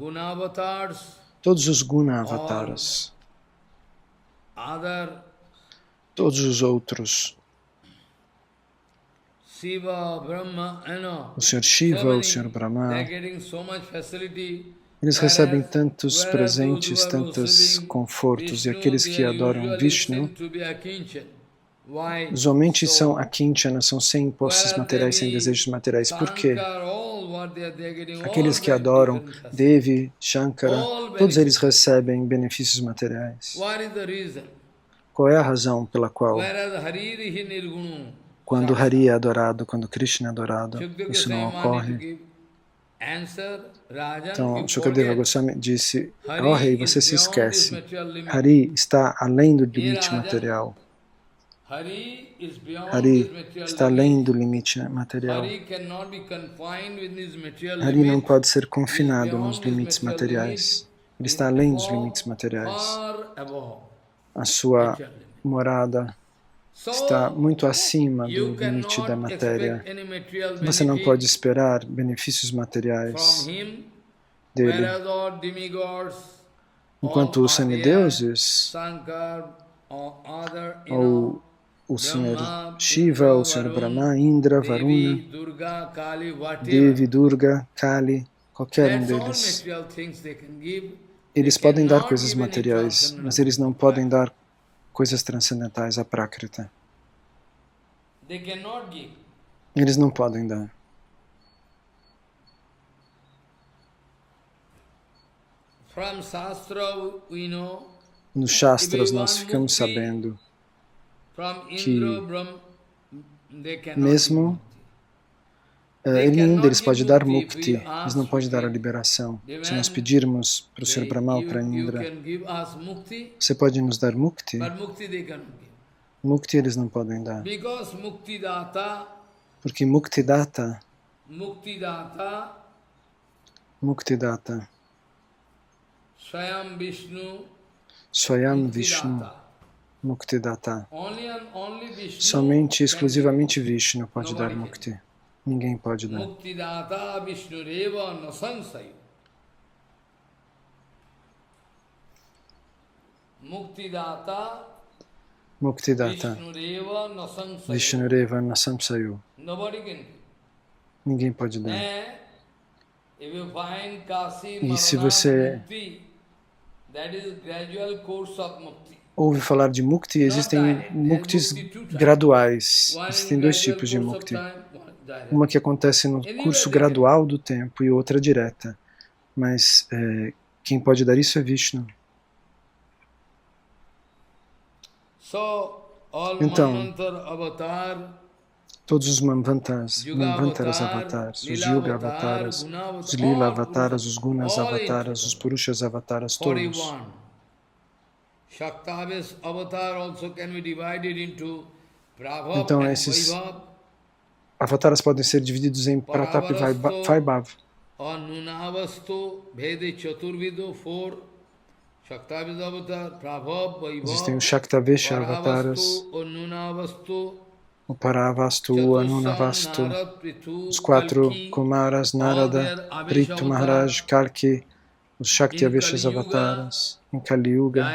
todos os Guna avataras, todos os outros, o Sr. Shiva, o Sr. Brahma, eles recebem tantos presentes, tantos confortos, e aqueles que adoram Vishnu usualmente são akinchana, são sem posses materiais, sem desejos materiais. Por quê? Aqueles que adoram Devi, Shankara, todos eles recebem benefícios materiais. Qual é a razão pela qual, quando Hari é adorado, quando Krishna é adorado, isso não ocorre? Então, Shukadeva Goswami disse: ó rei, você se esquece. Hari está além do limite material. Hari está além do limite material. Hari não pode ser confinado nos limites materiais. Ele está além dos limites materiais. A sua morada está muito acima do limite da matéria. Você não pode esperar benefícios materiais dele. Enquanto os semideuses, ou o Sr. Shiva, o Sr. Brahma, Indra, Varuna, Devi, Durga, Kali, qualquer um deles, eles podem dar coisas materiais, mas eles não podem dar coisas transcendentais à Prakrita. Eles não podem dar. Nos Shastras nós ficamos sabendo que mesmo nenhum deles pode dar mukti, eles não podem dar a liberação. Se nós pedirmos para o Sr. Brahma ou para Indra, você pode nos dar mukti? Mukti eles não podem dar. Porque Muktidata, Swayam Vishnu, Muktidata. Somente, exclusivamente Vishnu pode dar mukti. Ninguém pode dar. Muktidata Vishnureva nasansayo. Muktidata Vishnureva nasamsayo. Ninguém pode dar. E se você ouve falar de mukti, existem muktis graduais. Existem dois tipos de mukti. Uma que acontece no curso gradual do tempo e outra direta. Mas quem pode dar isso é Vishnu. Então, todos os Manvantaras avataras, os Yuga avataras, os Lila avataras, os Gunas avataras, os Purushas avataras, todos. Então, esses avataras podem ser divididos em Pratap e Vaibhav. Existem os Shaktavesha avataras, o Paravastu, o Anunavastu, os 4 Kumaras, Narada, Prithu Maharaj, Kalki, os Shaktaveshas avataras, em Kali Yuga.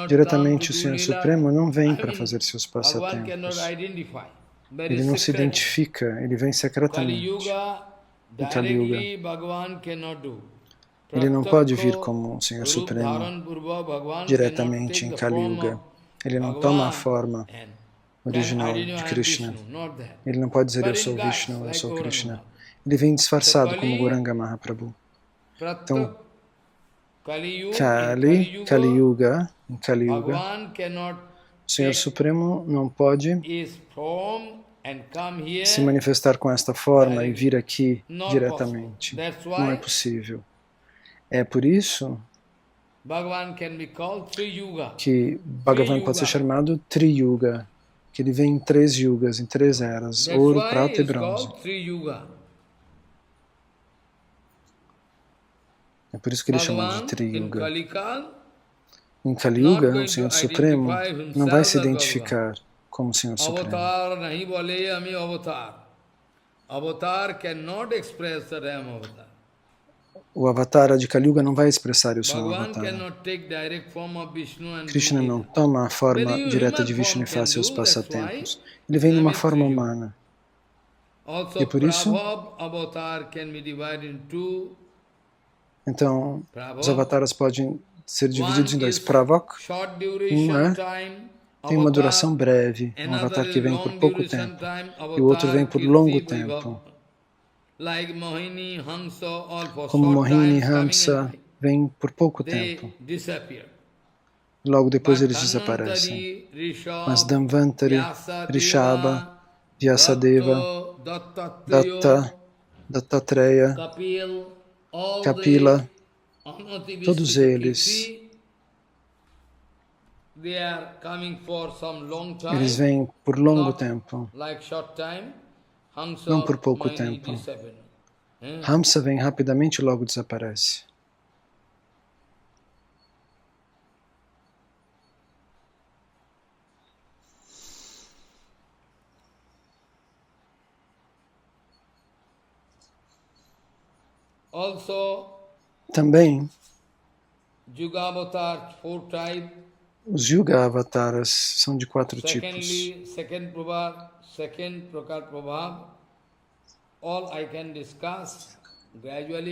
Diretamente o Senhor Supremo não vem para fazer seus passatempos. Ele não se identifica, ele vem secretamente em Kali Yuga. Ele não pode vir como o Senhor Supremo diretamente em Kali Yuga. Ele não toma a forma original de Krishna. Ele não pode dizer eu sou Vishnu, eu sou Krishna. Ele vem disfarçado como Gauranga Mahaprabhu. Então, Kali Yuga, em Kali Yuga, o Senhor Supremo não pode se manifestar com esta forma e vir aqui diretamente. Não é possível. É por isso que Bhagavan pode ser chamado Tri-Yuga, que ele vem em 3 yugas, em 3 eras, ouro, prata e bronze. É por isso que ele é chamado de Tri-Yuga. Em Kali Yuga, o Senhor Supremo não vai se identificar como o Senhor Supremo. O Avatara de Kali Yuga não vai expressar eu sou um Avatara. Krishna não toma a forma direta de Vishnu e faz seus passatempos. Ele vem numa forma humana. E por isso, então, os avataras podem ser divididos em 2. Pravak, tem uma duração breve, um avatar que vem por pouco tempo, e o outro vem por longo tempo. Como Mohini, Hamsa, vem por pouco tempo. Logo depois eles desaparecem. Mas Dhanvantari, Rishabha, Vyasadeva, Datta, Dattatreya, Kapila, todos eles vêm por longo tempo, não por pouco tempo. Hamsa vem rapidamente e logo desaparece. Também, os Yuga Avataras são de 4 tipos.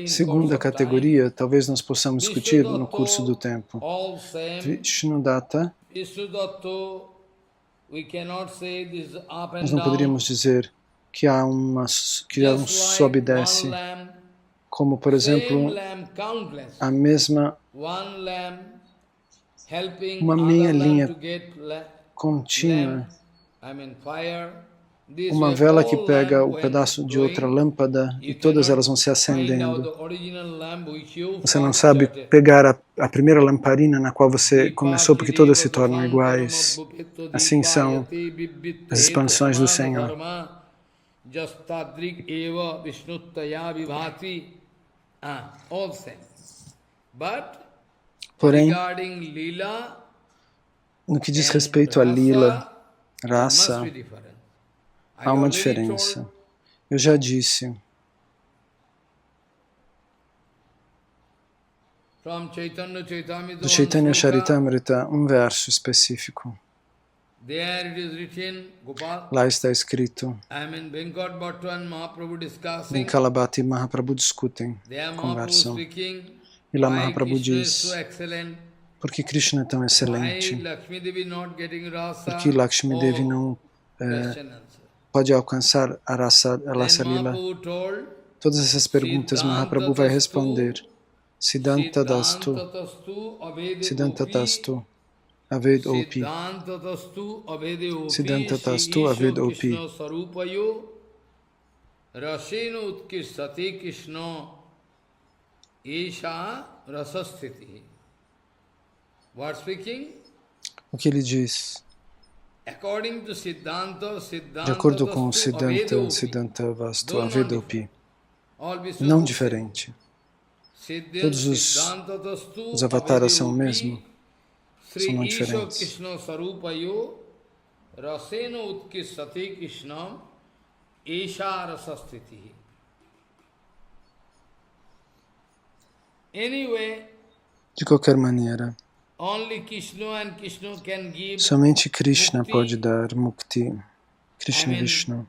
Segunda categoria, talvez nós possamos discutir no curso do tempo. Vishnudatta, nós não poderíamos dizer que há um sobe e desce, como, por exemplo, a mesma, uma meia linha contínua uma vela que pega o pedaço de outra lâmpada e todas elas vão se acendendo. Você não sabe pegar a primeira lamparina na qual você começou, porque todas se tornam iguais. Assim são as expansões do Senhor. Porém, no que diz respeito a Lila, raça, há uma diferença. Eu já disse, do Chaitanya Charitamrita, um verso específico. Lá está escrito, Vinkalabhati e Mahaprabhu discutem, conversam. E lá Mahaprabhu diz, por que Krishna é tão excelente? Por que Lakshmi Devi não pode alcançar a Rasa Lila? Todas essas perguntas Mahaprabhu vai responder. Siddhanta Dastu, Siddhanta Tastu, Aved Opi. Siddhanta Tastu, Aved Opi. Rasena utkishtati Krishna Isha Rasasthiti. O que ele diz? De acordo com o Siddhanta Vastu, Aved Opi. Não diferente. Todos os avataras são o mesmo, são não diferentes. De qualquer maneira, somente Krishna pode dar mukti, Krishna Vishnu.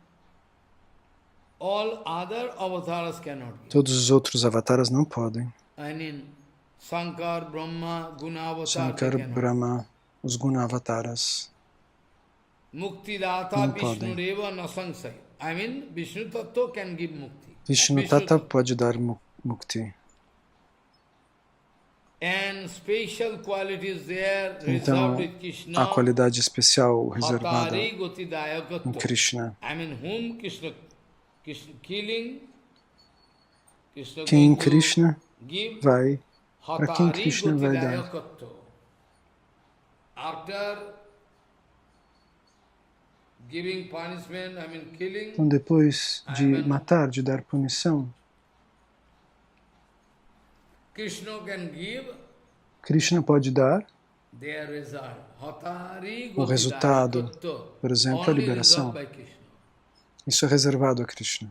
Todos os outros avataras não podem. Shankar, Brahma, os Guna avataras não podem. Vishnu Tattva pode dar mukti. Então, a qualidade especial reservada em Krishna. Quem Krishna vai, para quem Krishna vai dar. Então, depois de matar, de dar punição, Krishna pode dar o resultado, por exemplo, a liberação. Isso é reservado a Krishna.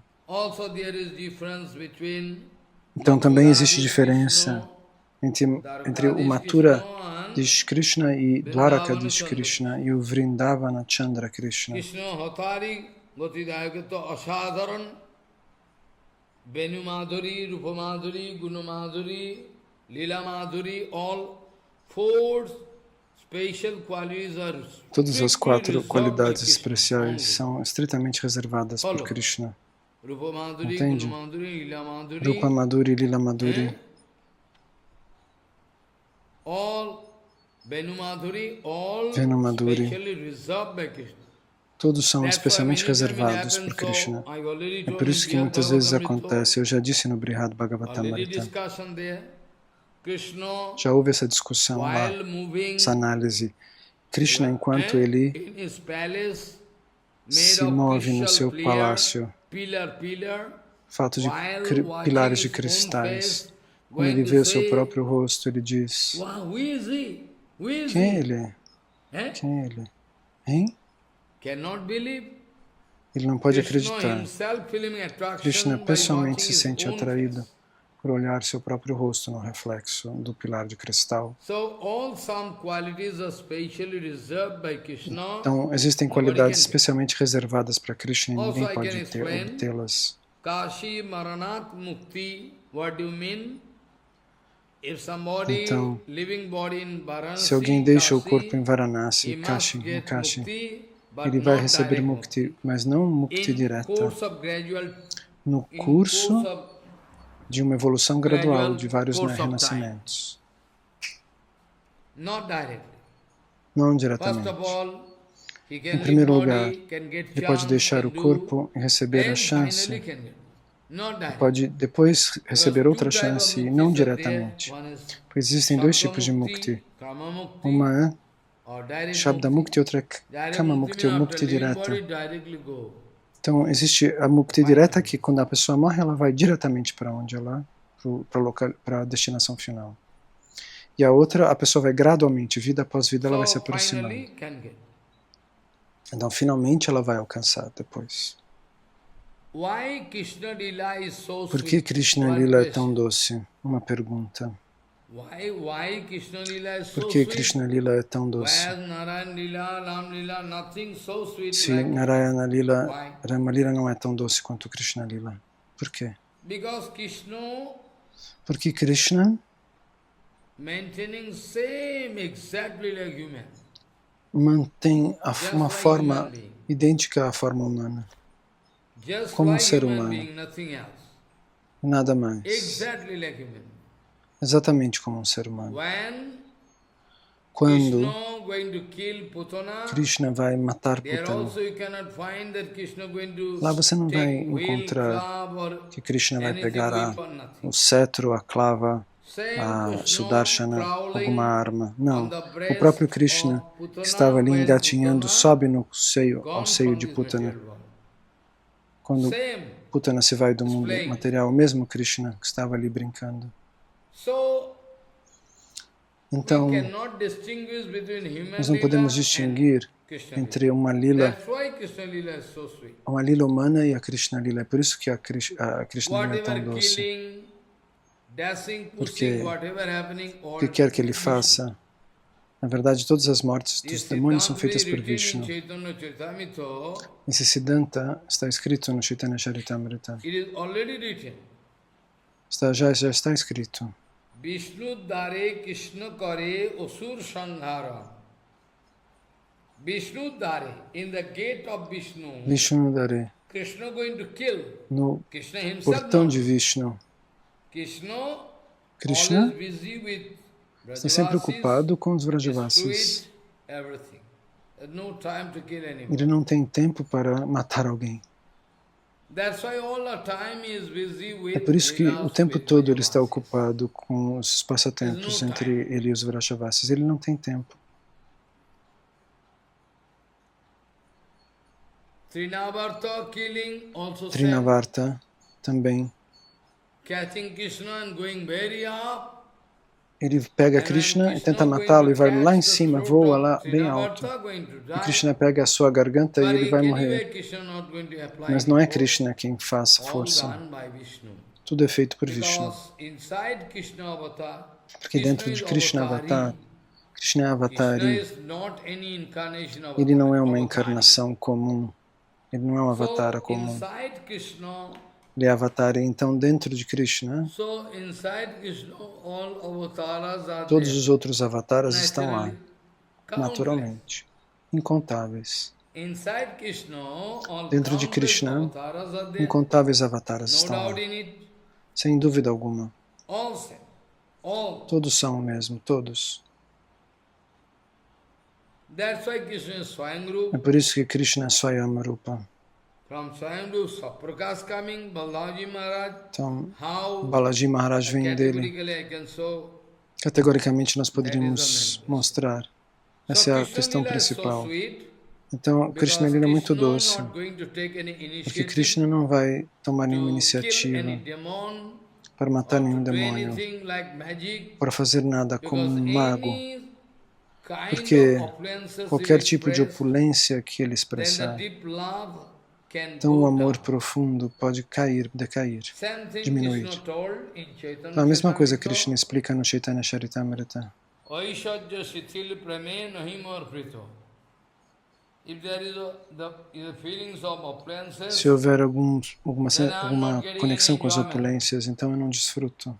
Então também existe diferença entre o Mathura de Krishna e Dwaraka de Krishna e o Vrindavana Chandra Krishna. Venu Madhuri, Rupa Madhuri, Guna Madhuri, Lila Madhuri, all four special qualities are. Todas as quatro qualidades especiais são estritamente reservadas por Krishna. Entende? Rupa Madhuri, Lila Madhuri. Venu Madhuri. Todos são especialmente reservados por Krishna. É por isso que muitas vezes acontece, eu já disse no Brihad Bhagavatamrita, já houve essa discussão lá, essa análise. Krishna, enquanto ele se move no seu palácio, feito de pilares de cristais, quando ele vê o seu próprio rosto, ele diz, quem é ele? Quem é ele? Hein? Ele não pode acreditar. Krishna pessoalmente se sente atraído por olhar seu próprio rosto no reflexo do pilar de cristal. Então, existem qualidades especialmente reservadas para Krishna e ninguém pode obtê-las. Então, se alguém deixa o corpo em Varanasi, em Kashi, ele vai receber mukti, mas não mukti direta. No curso de uma evolução gradual de vários renascimentos. Não diretamente. Em primeiro lugar, ele pode deixar o corpo e receber a chance, e pode depois receber outra chance e não diretamente. Porque existem dois tipos de mukti. Uma é Shabda Mukti e outra é Kama Mukti ou Mukti direta. Então, existe a Mukti direta que quando a pessoa morre, ela vai diretamente para onde ela, para a destinação final. E a outra, a pessoa vai gradualmente, vida após vida, ela vai se aproximando. Então, finalmente, ela vai alcançar depois. Por que Krishna Lila é tão doce? Uma pergunta. Por que Krishna Lila é tão doce? Se Narayana Lila, Rama Lila não é tão doce quanto Krishna Lila. Por quê? Porque Krishna mantém uma forma idêntica à forma humana, como um ser humano, nada mais. Exatamente como um ser humano. Quando Krishna vai matar Putana, lá você não vai encontrar que Krishna vai pegar o cetro, a clava, a Sudarshana, alguma arma. Não. O próprio Krishna, que estava ali engatinhando, sobe ao seio de Putana. Quando Putana se vai do mundo material, o mesmo Krishna que estava ali brincando. Então, nós não podemos distinguir entre uma lila humana e a Krishna Lila. É por isso que a Krishna Lila é tão doce. Porque o que quer que ele faça, na verdade, todas as mortes dos demônios são feitas por Vishnu. Esse Siddhanta está escrito no Chaitanya Charitamrita. Já está escrito. Vishnu dare Krishna kare osur sanghara. Vishnu dare, in the gate of Vishnu. Vishnu dare. Krishna going to kill. No portão de Vishnu. Krishna está sempre ocupado com os Vrajavasis. Ele não tem tempo para matar alguém. É por isso que o tempo todo ele está ocupado com os passatempos entre ele e os Vrajavasis. Ele não tem tempo. Trinavarta também. Ele pega Krishna e tenta matá-lo e vai lá em cima, voa lá bem alto. E Krishna pega a sua garganta e ele vai morrer. Mas não é Krishna quem faz força. Tudo é feito por Vishnu. Porque dentro de Krishna Avatar, Krishna é Avatari. Ele não é uma encarnação comum. Ele não é um avatar comum. Ele é Avatari. Então, dentro de Krishna, todos os outros avataras estão lá, naturalmente, incontáveis. Dentro de Krishna, incontáveis avataras estão lá, sem dúvida alguma. Todos são o mesmo, todos. É por isso que Krishna é Swayam Rupa. Então, Balaji Maharaj vem dele. Categoricamente, nós poderíamos mostrar. Essa é a questão principal. Então, Krishna Lila é muito doce, porque Krishna não vai tomar nenhuma iniciativa para matar nenhum demônio, para fazer nada como um mago, porque qualquer tipo de opulência que ele expressar, então o amor profundo pode decair, diminuir. Então, a mesma coisa que Krishna explica no Chaitanya Charitamrita. Se houver alguma conexão com as opulências, então eu não desfruto.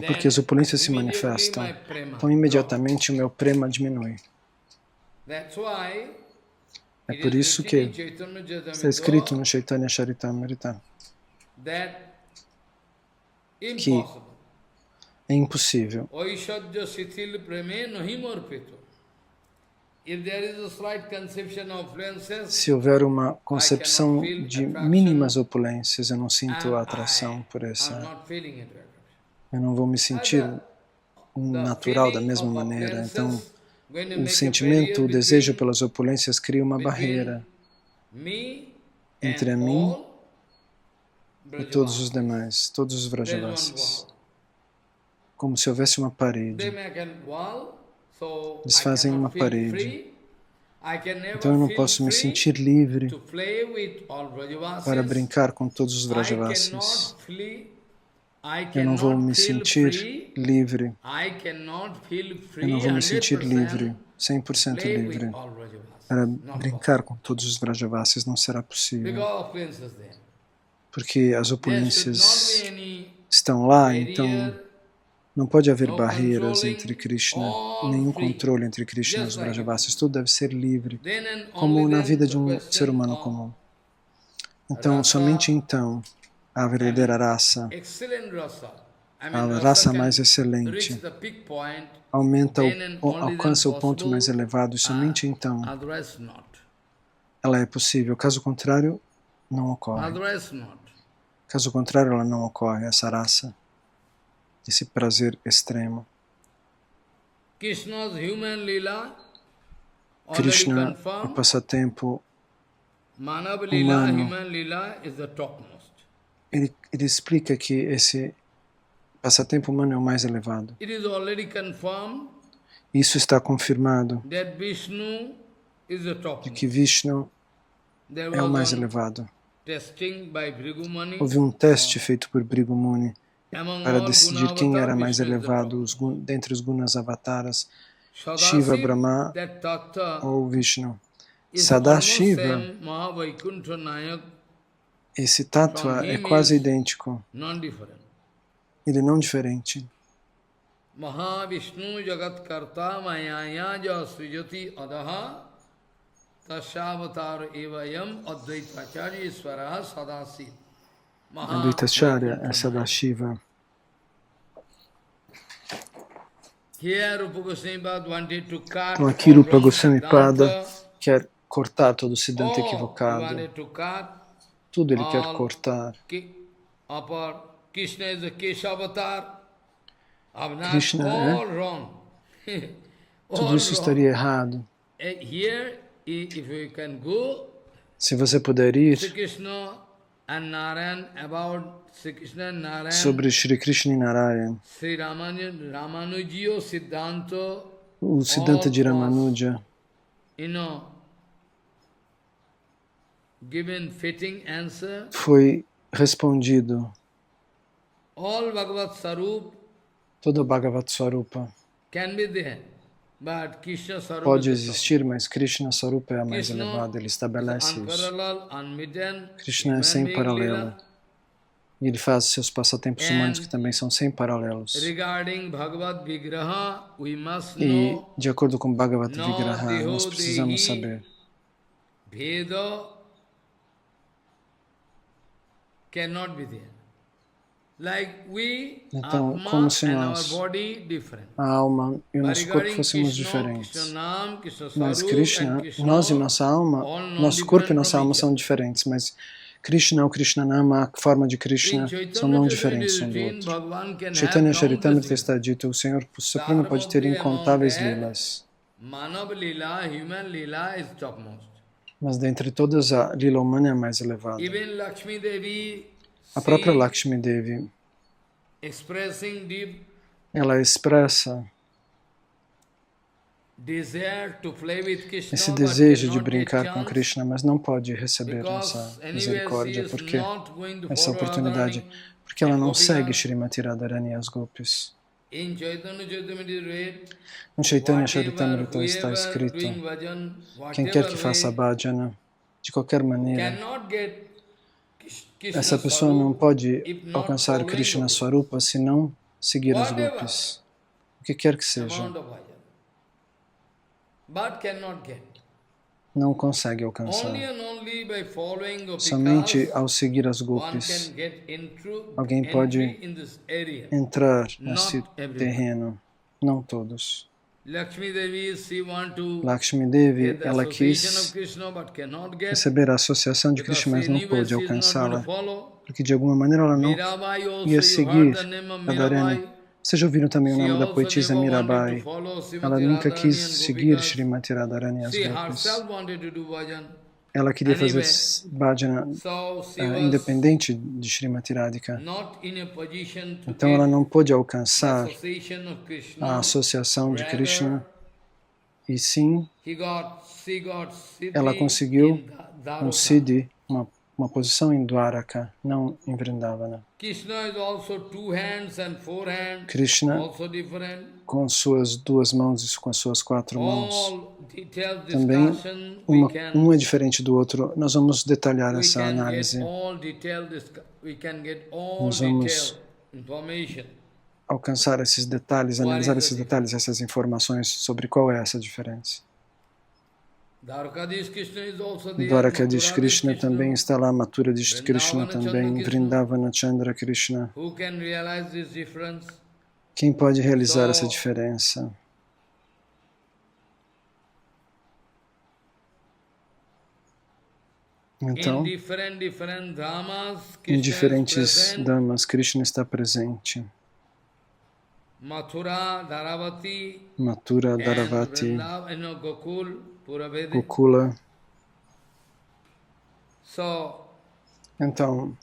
Porque as opulências se manifestam, então imediatamente o meu prema diminui. É por isso que está escrito no Chaitanya Charitamrita que é impossível Se houver uma concepção de mínimas opulências, eu não sinto a atração por essa. Eu não vou me sentir natural da mesma maneira. Então, o sentimento, o desejo pelas opulências cria uma barreira entre a mim e todos os demais, todos os Vrajavasis. Como se houvesse uma parede. Eles fazem uma parede. Então eu não posso me sentir livre para brincar com todos os Vrajavasis. Eu não vou me sentir livre. Eu não vou me sentir livre, 100% livre. Para brincar com todos os Vrajavasis não será possível. Porque as opulências estão lá, então não pode haver barreiras entre Krishna, nenhum controle entre Krishna e os Vrajavasis. Tudo deve ser livre, como na vida de um ser humano comum. Então, somente então, a verdadeira raça, a raça mais excelente, alcança o ponto mais elevado e somente então ela é possível. Caso contrário, não ocorre. Caso contrário, ela não ocorre, essa raça, esse prazer extremo. Krishna, o passatempo humano, ele explica que esse passatempo humano é o mais elevado. Isso está confirmado de que Vishnu é o mais elevado. Houve um teste feito por Bhrigu Muni para decidir quem era mais elevado dentre os Gunas Avataras, Shiva, Brahma ou Vishnu. Sadashiva, esse tattva é quase idêntico. Ele não é diferente. Mahavishnu Jagat Karta Mayaya Jasvijati Adaha Tasavatar Evayam Advaitacharya Isvara Sadasi. Advaitacharya é Sadashiva. Então aqui Rupa Goswami Pada quer cortar todo o Siddhanta equivocado. Tudo ele quer cortar. Krishna is the Keshavatar. Krishna é? Tudo isso estaria errado. Se você puder ir sobre Shri Krishna e Narayan, o Siddhanta de Ramanuja, foi respondido. Todo Bhagavat Swarupa pode existir, mas Krishna Swarupa é a mais elevada, ele estabelece isso. Krishna é sem paralelo. E ele faz seus passatempos humanos que também são sem paralelos. E, de acordo com Bhagavat Vigraha, nós precisamos saber. Então, como se nós, a alma e o nosso corpo fôssemos diferentes. Mas Krishna, nós e nossa alma, nosso corpo e nossa alma são diferentes, mas Krishna, o Krishnanama, a forma de Krishna, são não diferentes um do outro. Chaitanya Charitamrita está dito, o Senhor Supremo pode ter incontáveis lilas. Mas dentre todas, a lila humana é a mais elevada. A própria Lakshmi Devi, ela expressa esse desejo de brincar com Krishna, mas não pode receber essa misericórdia, porque essa oportunidade, porque ela não segue Srimati Radharani e as Gopis. No Chaitanya Charitamrita está escrito, quem quer que faça bhajana, de qualquer maneira, essa pessoa não pode alcançar Krishna Swarupa se não seguir as Gopis, o que quer que seja. Não consegue alcançar. Somente ao seguir as Gopis, alguém pode entrar nesse terreno, não todos. Lakshmi Devi, ela quis receber a associação de Krishna, mas não pôde alcançá-la, porque de alguma maneira ela não ia seguir Radharani. Vocês já ouviram também o nome da poetisa Mirabai? Ela nunca quis seguir Srimati Radharani as gopis. Ela queria fazer bhajana independente de Srimati Radhika. Então ela não pôde alcançar a associação de Krishna, e sim, ela conseguiu um siddhi, uma posição em Dwaraka, não em Vrindavana. Krishna, com suas 2 mãos e com suas 4 mãos, também um é diferente do outro. Nós vamos detalhar essa análise. Nós vamos alcançar esses detalhes, analisar esses detalhes, essas informações sobre qual é essa diferença. Dwarakadish Krishna também está lá, Mathuradish Krishna também, Vrindavana Chandra Krishna. Quem pode realizar essa diferença? Então, em diferentes dhamas, Krishna está presente. Mathura, Dharavati, Gokula. Então,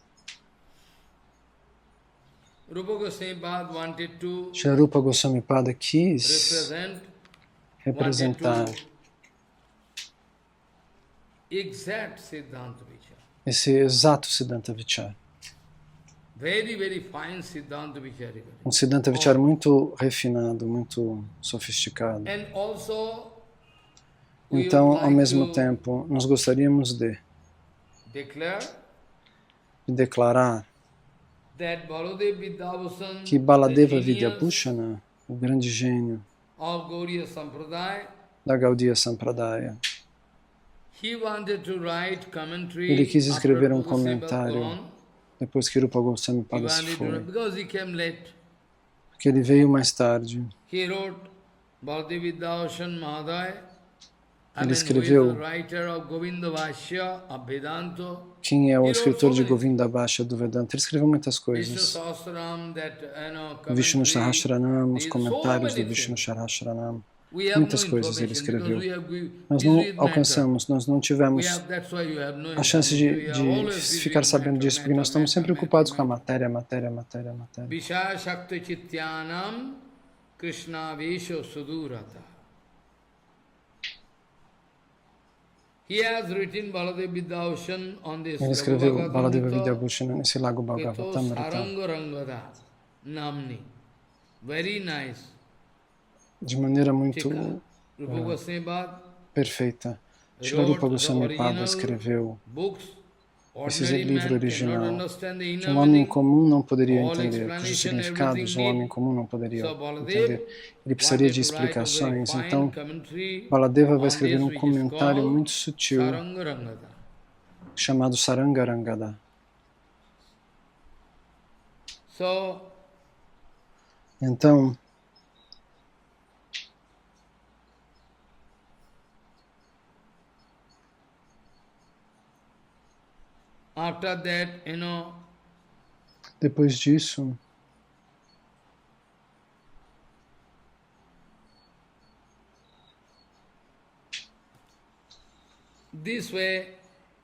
Shri Rupa Goswami Pada quis representar esse exato Siddhanta Vichara. Um Siddhanta Vichara muito refinado, muito sofisticado. Então, ao mesmo tempo, nós gostaríamos de declarar que Baladeva Vidyabhushana, o grande gênio da Gaudiya Sampradaya, ele quis escrever um comentário depois que Rupa Goswami Pada se foi, porque ele veio mais tarde. Ele escreveu quem é o escritor de Govinda Bhashya do Vedanta. Ele escreveu muitas coisas. Vishnu Sahasranam, os comentários do Vishnu Sahasranam. Muitas coisas ele escreveu. Nós não alcançamos, nós não tivemos a chance de ficar sabendo disso, porque nós estamos sempre ocupados com a matéria. Ele escreveu Baladeva Vidyabhushana nesse lago Bhagavatamrita. De maneira muito perfeita. Shri Rupa Goswami Pada escreveu esse livro original que um homem comum não poderia entender, cujos significados um homem comum não poderia entender. Ele precisaria de explicações. Então, Baladeva vai escrever um comentário muito sutil chamado Sarangarangada. Então, depois disso,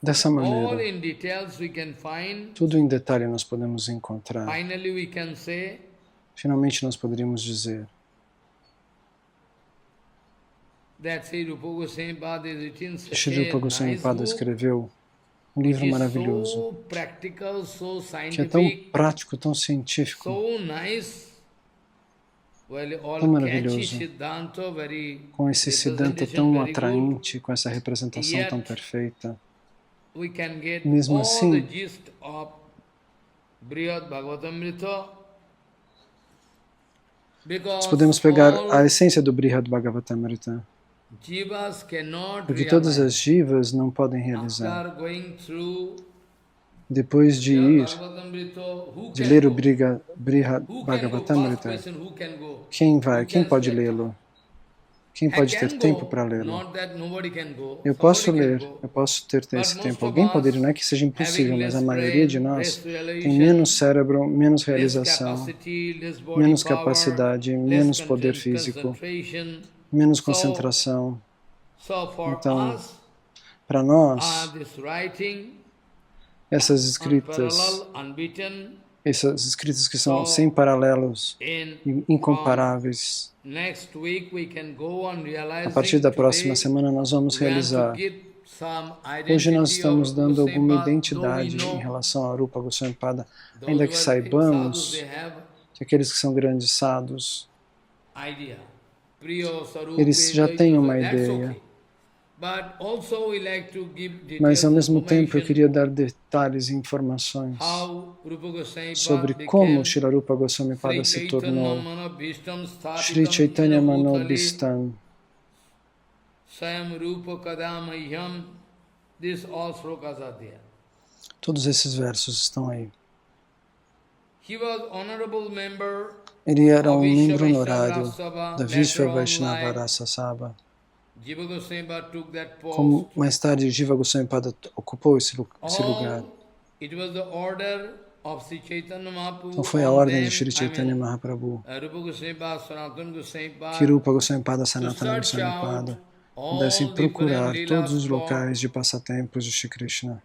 dessa maneira, tudo em detalhe nós podemos encontrar. Finalmente nós poderíamos dizer Shri Rupa Goswami Pada escreveu um livro maravilhoso, que é tão prático, tão científico, tão maravilhoso, com esse Siddhanta tão atraente, com essa representação tão perfeita. Mesmo assim, nós podemos pegar a essência do Brihad Bhagavatamrita, porque todas as jivas não podem realizar. Depois de ler o Brihad Bhagavatamrita, quem vai? Quem pode lê-lo? Quem pode ter tempo para lê-lo? Eu posso ler, eu posso ter esse tempo. Alguém poderia, não é que seja impossível, mas a maioria de nós tem menos cérebro, menos realização, menos capacidade, menos poder físico, menos concentração. Então, para nós, essas escritas que são sem paralelos, incomparáveis, a partir da próxima semana nós vamos realizar. Hoje nós estamos dando alguma identidade em relação a Rupa Goswami Pada, ainda que saibamos que aqueles que são grandes sadhus, eles já têm uma ideia. Mas ao mesmo tempo eu queria dar detalhes e informações sobre como Srila Rupa Goswami Pada se tornou Sri Chaitanya Manobhistam. Todos esses versos estão aí. Ele era um membro honorário da Vishva Vaishnava Rasa Sabha. Como mais tarde Jiva Goswami Pada ocupou esse lugar. Então foi a ordem de Sri Chaitanya Mahaprabhu que Rupa Goswami Pada, Sanatana Goswami Pada pudessem procurar todos os locais de passatempos de Shri Krishna.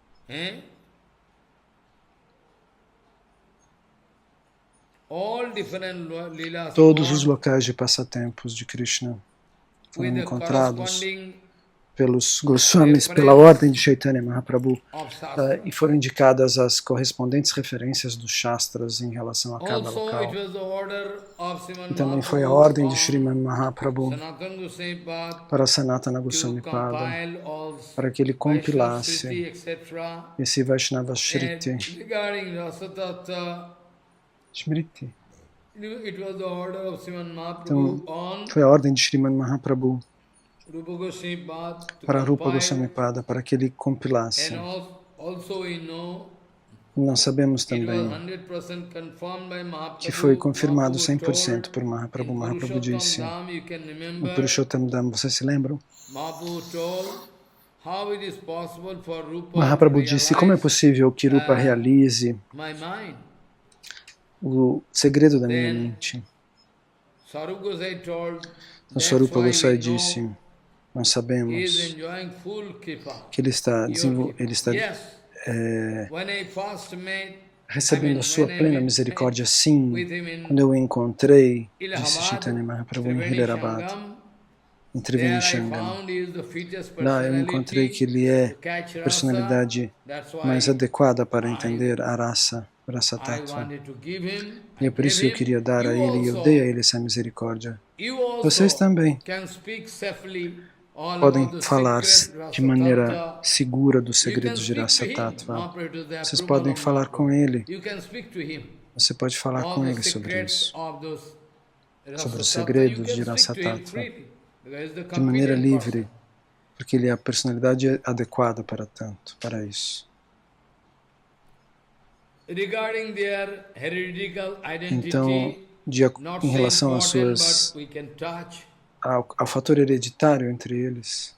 Todos os locais de passatempos de Krishna foram encontrados pelos Goswamis, pela ordem de Chaitanya Mahaprabhu, e foram indicadas as correspondentes referências dos Shastras em relação a cada local. E também foi a ordem de Sriman Mahaprabhu para Sanatana Goswami Pada, para que ele compilasse esse Vaishnava Shriti. Smriti. Então, foi a ordem de Sriman Mahaprabhu para Rupa Goswami Pada, para que ele compilasse. Nós sabemos também que foi confirmado 100% por Mahaprabhu. Mahaprabhu disse, o Purushottam Dham, vocês se lembram? Mahaprabhu disse, como é possível que Rupa realize o segredo da minha mente? O Swarupa Gosai disse, nós sabemos que ele está recebendo a sua plena misericórdia, sim. Quando eu o encontrei, disse Chaitanya Mahaprabhu em Hyderabad, em Triveni Shangam, lá eu encontrei que ele é a personalidade mais adequada para entender a Rasa Tattva. E é por isso que eu queria dar a ele, e eu dei a ele essa misericórdia. Vocês também podem falar de maneira segura dos segredos de Rasa Tattva. Vocês podem falar com ele. Você pode falar com ele sobre isso, sobre os segredos de Rasa Tattva, de maneira livre, porque ele é a personalidade adequada para tanto, para isso. Então, em relação às suas, ao fator hereditário entre eles,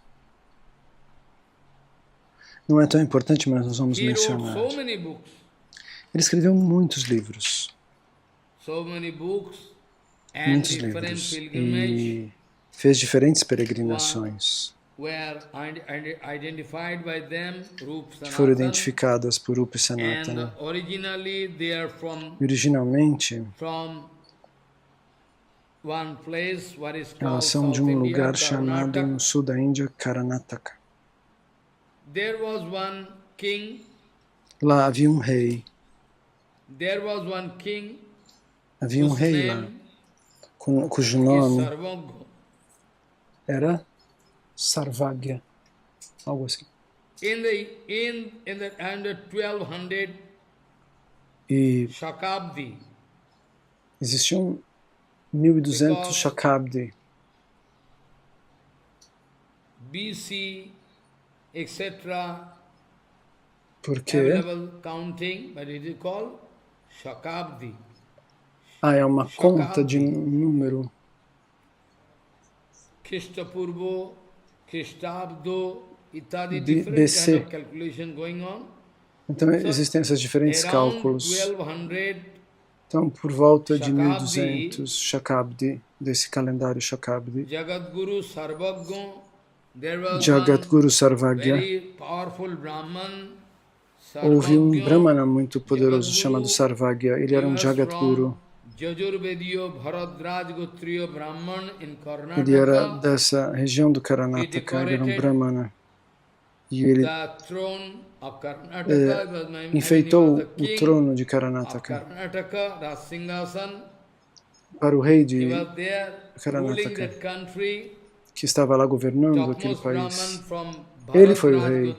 não é tão importante, mas nós vamos mencionar. Ele escreveu muitos livros. Muitos livros. E fez diferentes peregrinações que foram identificadas por Rupa e Sanatana. E originalmente, elas são de um lugar chamado no sul da Índia, Karnataka. Lá havia um rei. Havia um rei lá, cujo nome era Sarvagya, algo assim. E existiam 1200 Shakabdi, BC, etc. Porque é uma conta de número BC. Então existem esses diferentes cálculos. Então, por volta de 1200 Shakabdi, desse calendário Shakabdi, Jagadguru Sarvagya, houve um Brahmana muito poderoso chamado Sarvagya. Ele era um Jagadguru. Ele era dessa região do Karnataka, ele era um Brahmana. E ele enfeitou o trono de Karnataka para o rei de Karnataka, que estava lá governando aquele país. Ele foi o rei.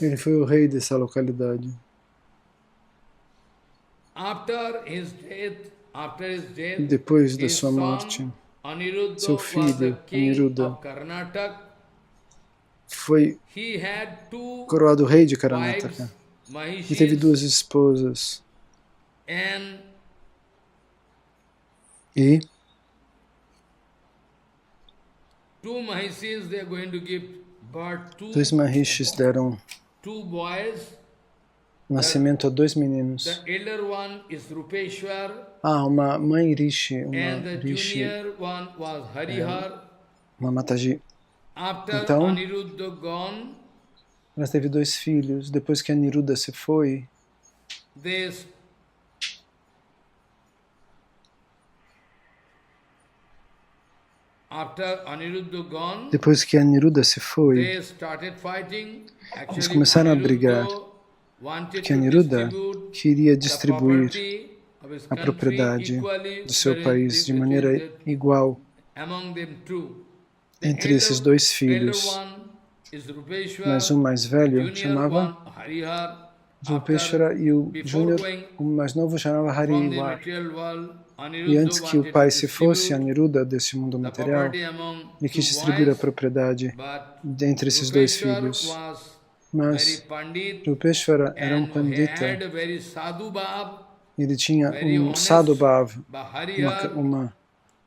Ele foi o rei dessa localidade. Depois da sua morte, seu filho, Aniruddha, foi coroado rei de Karnataka. E teve duas esposas. E dois Mahishis deram nascimento a dois meninos. Uma mãe Rishi, uma Mataji. Então, ela teve dois filhos. Depois que Aniruddha se foi, eles começaram a brigar, porque Aniruddha queria distribuir a propriedade do seu país de maneira igual entre esses dois filhos. Mas o mais velho chamava Rupeshwara e o júnior, o mais novo, chamava Harivar. E antes que o pai se fosse, Aniruddha, desse mundo material, ele quis distribuir a propriedade entre esses dois filhos. Mas Rupeshwara era um pandita. Ele tinha um sadhubhav, um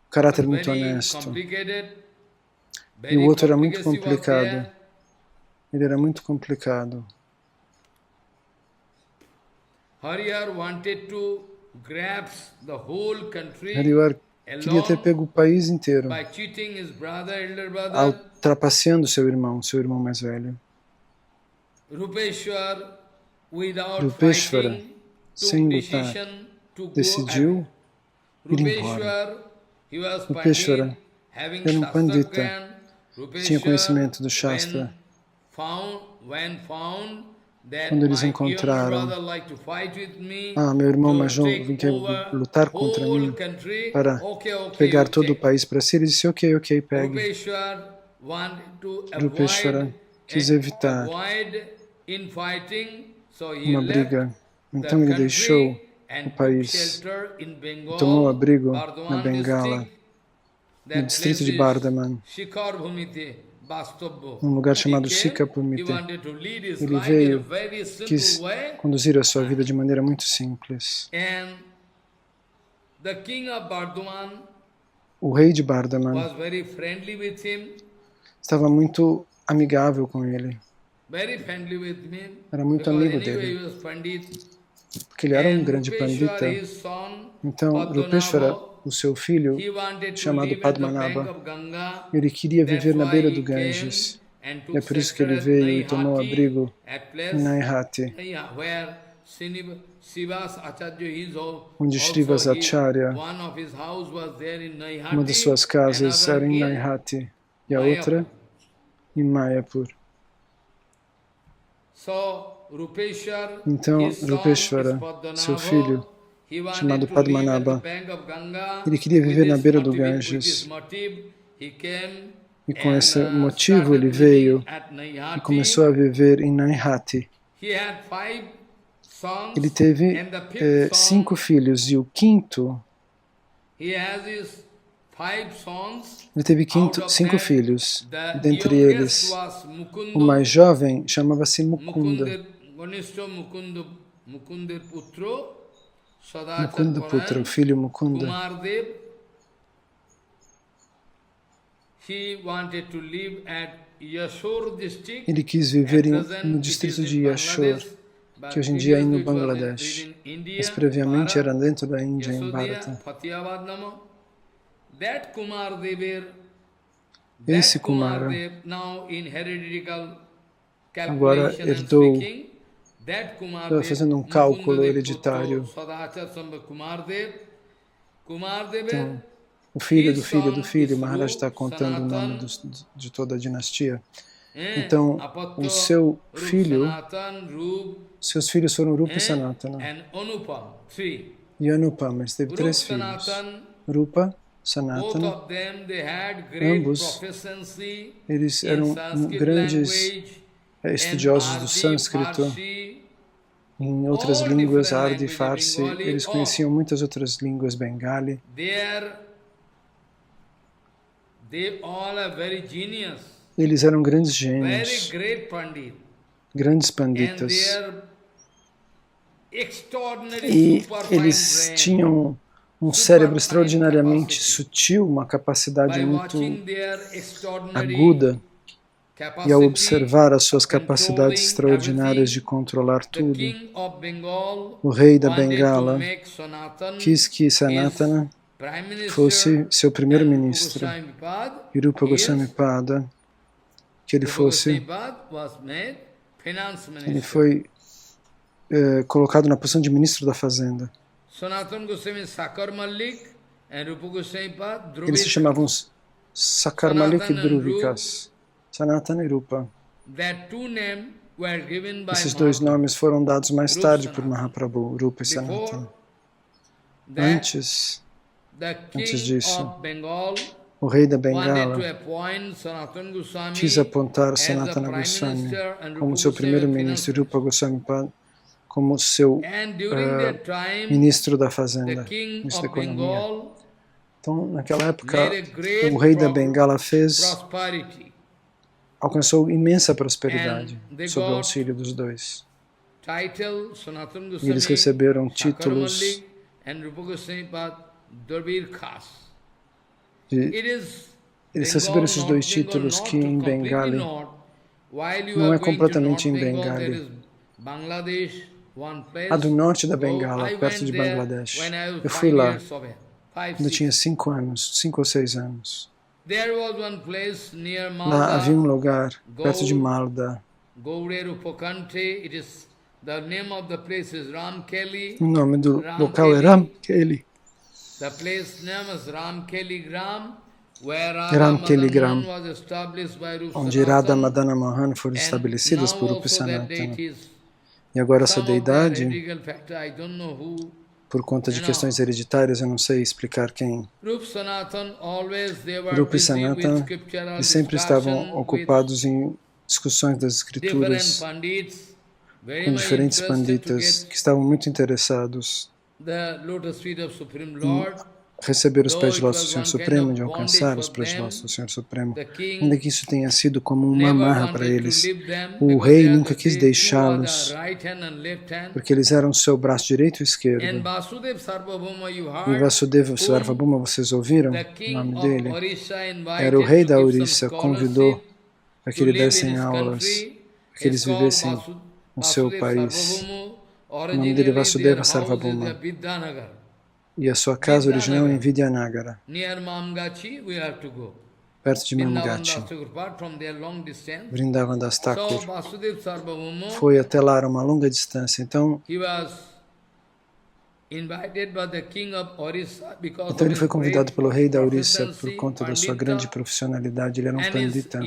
caráter muito honesto. E o outro era muito complicado. Ele era muito complicado. Harivar queria ter pego o país inteiro, trapaceando seu irmão mais velho. Rupeshwara, sem lutar, decidiu ir embora. Rupeshwara era um pandita, tinha conhecimento do Shastra. Quando eles encontraram, meu irmão mais novo quer lutar contra mim para pegar todo o país para si, ele disse, ok, pegue. Rupeshwara quis evitar uma briga, então ele deixou o país e tomou abrigo na Bengala, no distrito de Bardhaman, num lugar chamado Sikapumite. Ele veio, quis conduzir a sua vida de maneira muito simples. O rei de Bardhaman estava muito amigável com ele. Era muito amigo dele, porque ele era um grande pandita. Então, Rupeshwara, o seu filho, chamado Padmanabha, ele queria viver na beira do Ganges. E é por isso que ele veio e tomou abrigo em Naihati, onde Srivas Acharya, uma de suas casas era em Naihati e a outra em Mayapur. Então, Rupeshwara, seu filho, chamado Padmanabha, ele queria viver na beira do Ganges. E com esse motivo ele veio e começou a viver em Naihati. Ele teve 5 filhos e o quinto, ele teve 5 filhos. Dentre eles, o mais jovem chamava-se Mukunda. Mukunda Putra, o filho Mukunda, ele quis viver no distrito de Yashore, que hoje em dia é no Bangladesh, mas previamente era dentro da Índia, em Bharata. Esse Kumara agora herdou, fazendo um cálculo hereditário. Então, o filho do filho do filho, Maharaj está contando o nome de toda a dinastia. Então, o seu filho, seus filhos foram Rupa e Sanatana. E Anupama, ele teve 3 filhos. Rupa, Sanatana, ambos, eles eram grandes estudiosos do sânscrito, em outras línguas, Ardi, Farsi, eles conheciam muitas outras línguas, Bengali. Eles eram grandes gênios, grandes panditas. E eles tinham um cérebro extraordinariamente sutil, uma capacidade muito aguda. E ao observar as suas capacidades extraordinárias de controlar tudo, o rei da Bengala quis que Sanatana fosse seu primeiro-ministro, e Rupa Goswami Pada, que ele foi colocado na posição de ministro da fazenda. Eles se chamavam Sakar Malik e Dhruvikas, Sanatana e Rupa. Esses 2 nomes foram dados mais tarde por Mahaprabhu, Rupa e Sanatana. Antes disso, o rei da Bengala quis apontar Sanatana Goswami como seu primeiro-ministro e Rupa Goswami Pada como seu ministro da fazenda, ministro da economia. Então, naquela época, o rei da Bengala alcançou imensa prosperidade sob o auxílio dos 2. E eles receberam títulos eles receberam esses 2 títulos que em Bengali não é completamente em Bengali. Do norte da Bengala, perto de Bangladesh. Eu fui lá quando eu tinha 5 anos, 5 ou 6 anos. Lá havia um lugar perto de Malda. O nome do local é Ramkeli. Ramkeli Gram, onde Radha Madana Mohan foram estabelecidas por Rupa Sanatana. E agora essa deidade, por conta de questões hereditárias, eu não sei explicar quem. Rupa e Sanatana, eles sempre estavam ocupados em discussões das escrituras com diferentes panditas que estavam muito interessados em receber os pés de lótus do Senhor Supremo, de alcançar os pés de lótus do Senhor Supremo, ainda que isso tenha sido como uma amarra para eles. O rei nunca quis deixá-los, porque eles eram seu braço direito e esquerdo. E Vasudeva Sarvabhauma, vocês ouviram o nome dele? Era o rei da Orissa, convidou para que ele dessem aulas, para que eles vivessem no seu país. O nome dele é Vasudeva Sarvabhauma. E a sua casa original é em Vidyanagara, perto de Mamgachi. Vrindavan Das Thakur foi até lá a uma longa distância. Então ele foi convidado pelo rei da Orissa por conta da sua grande profissionalidade. Ele era um pandita.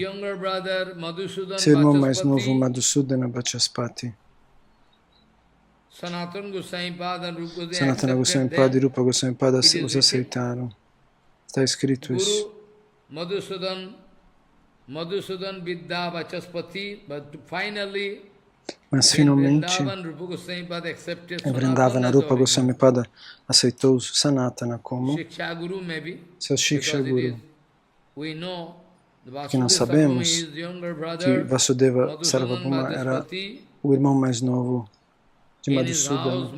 Seu irmão mais novo, Madhusudana Vachaspati. Sanatana Goswami Pada e Rupa Goswami Pada os aceitaram. Está escrito isso. Mas finalmente, Vrindavana Rupa Goswami Pada aceitou Sanatana como seu Shiksha Guru. Que nós sabemos que Vasudeva Sarvabhauma era o irmão mais novo de Madhusudana.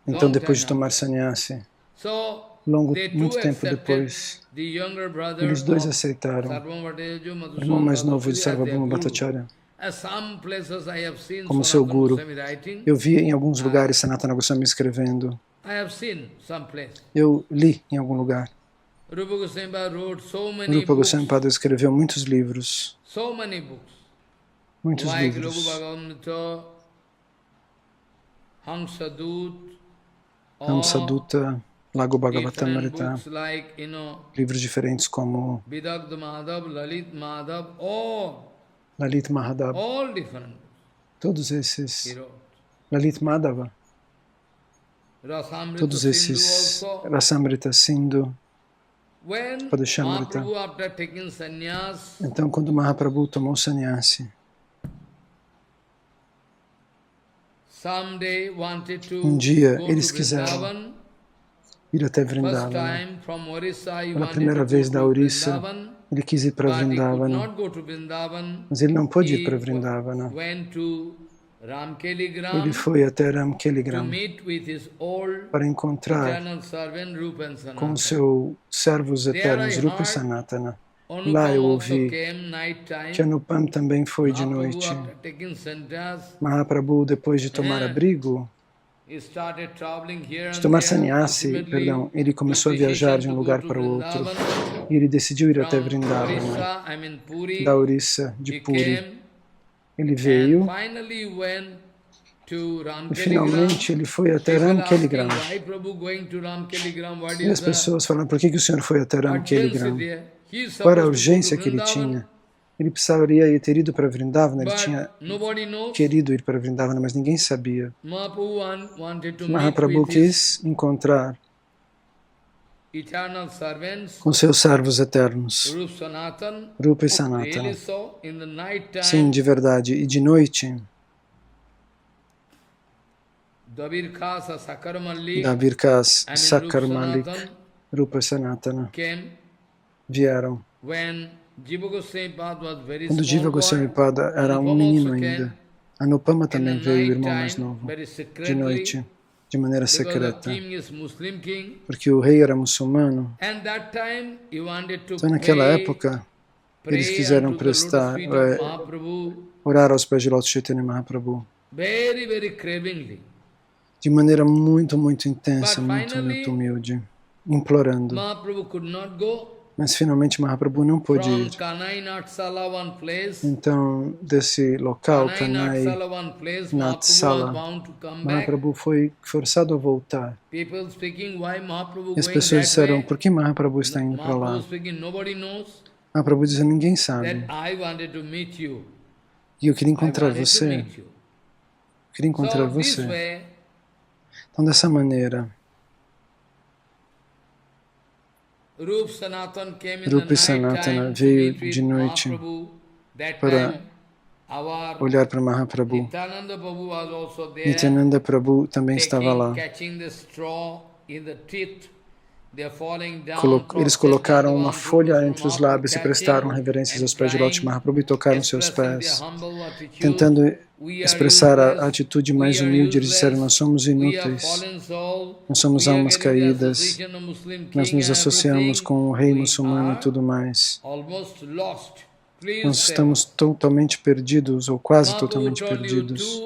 Então, depois de tomar sannyasi, muito tempo depois, eles dois aceitaram. O irmão mais novo de Sarvabhauma Bhattacharya como seu guru. Eu vi em alguns lugares Sanatana Goswami escrevendo. Eu li em algum lugar. Rupa Goswami Pada escreveu muitos livros. Muitos livros. Hamsadutta, Lago Bhagavatamrita, livros diferentes como Lalit Mahadab, todos esses, Lalit Madhava, todos esses, Rasamrita Sindhu, Padashamrita. Então, quando Mahaprabhu tomou sannyasi, um dia eles quiseram ir até Vrindavana. Pela primeira vez da Orissa, ele quis ir para Vrindavana, mas ele não pôde ir para Vrindavana. Ele foi até Ramkeligram para encontrar com os seus servos eternos, Rupa e Sanatana. Lá eu ouvi que Anupam também foi de noite. Mahaprabhu, depois de tomar abrigo, de tomar sannyasi, perdão, ele começou a viajar de um lugar para o outro. E ele decidiu ir até Vrindavana, da Orissa, de Puri. Ele veio e finalmente ele foi até Ramkeligram. E as pessoas falaram, por que o senhor foi até Ramkeligram? Qual era a urgência que ele tinha? Ele precisaria ter ido para Vrindavana, ele tinha querido ir para Vrindavana, mas ninguém sabia. Mahaprabhu quis encontrar com seus servos eternos, Rupa e Sanatana. Sim, de verdade. E de noite, Dabirkas, Sakar Malik, Rupa e Sanatana vieram. Quando Jiva Goswami Pada era um menino ainda, Anupama também veio, o irmão mais novo, de noite, de maneira secreta, porque o rei era muçulmano. Então, naquela época, eles quiseram orar aos pés de Lord Chaitanya Mahaprabhu, de maneira muito, muito intensa, muito, muito humilde, implorando. Mas finalmente Mahaprabhu não pôde ir. Então, desse local, Kanai Natsala, Mahaprabhu foi forçado a voltar. E as pessoas disseram, por que Mahaprabhu está indo para lá? Mahaprabhu disse, ninguém sabe. E eu queria encontrar você. Eu queria encontrar você. Então, dessa maneira, Rupa e Sanatana veio de noite para olhar para Mahaprabhu. Nityananda Prabhu também estava lá. Eles colocaram uma folha entre os lábios e prestaram reverências aos pés de Lord Mahaprabhu e tocaram seus pés, tentando expressar a atitude mais humilde. Eles disseram, nós somos inúteis, nós somos almas caídas, nós nos associamos com o rei muçulmano e tudo mais. Nós estamos totalmente perdidos, ou quase totalmente perdidos.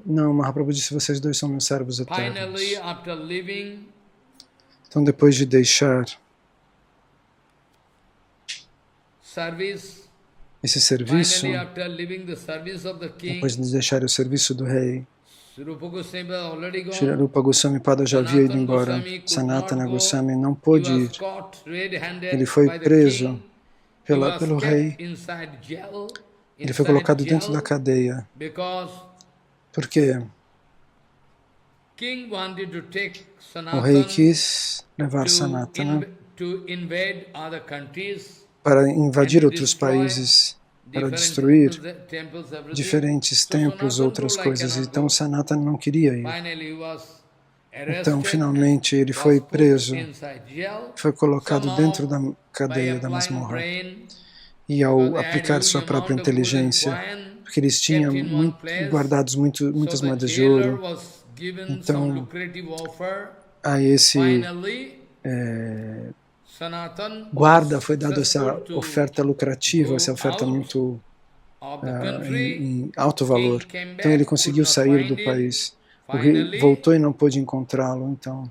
Não, Mahaprabhu disse, vocês dois são meus servos eternos. Então, depois de deixar esse serviço, depois de deixar o serviço do rei, Shri Rupa Goswami Pada já havia ido embora. Sanatana Goswami não pôde ir. Ele foi preso pelo rei. Ele foi colocado dentro da cadeia. Por quê? O rei quis levar Sanatana para invadir outros países, para destruir diferentes templos, outras coisas. Então Sanatana não queria ir. Então, finalmente, ele foi preso, foi colocado dentro da cadeia da masmorra. e ao aplicar sua própria inteligência, porque eles tinham guardados muitas moedas de ouro. Então, a esse guarda foi dada essa oferta lucrativa, essa oferta muito em alto valor. Então ele conseguiu sair do país. O rei voltou e não pôde encontrá-lo. Então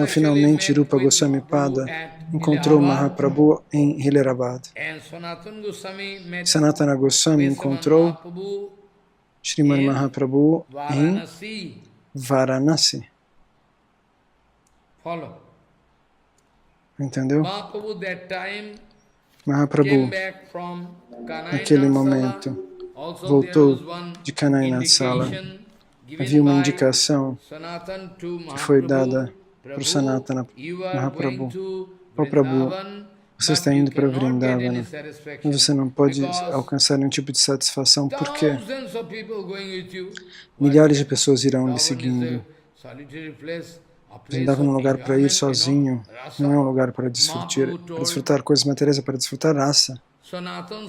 finalmente Rupa Goswami Pada encontrou Mahaprabhu em Hilarabad. Sanatana Goswami encontrou Sriman Mahaprabhu em Varanasi. Entendeu? Mahaprabhu, naquele momento, voltou de Kanainatsala. Havia uma indicação que foi dada para o Sanatana Mahaprabhu. Ó Prabhu, você está indo para Vrindavana, mas você não pode alcançar nenhum tipo de satisfação. Por quê? Milhares de pessoas irão lhe seguindo. Vrindavana é um lugar para ir sozinho, não é um lugar para desfrutar coisas materiais, é para desfrutar raça.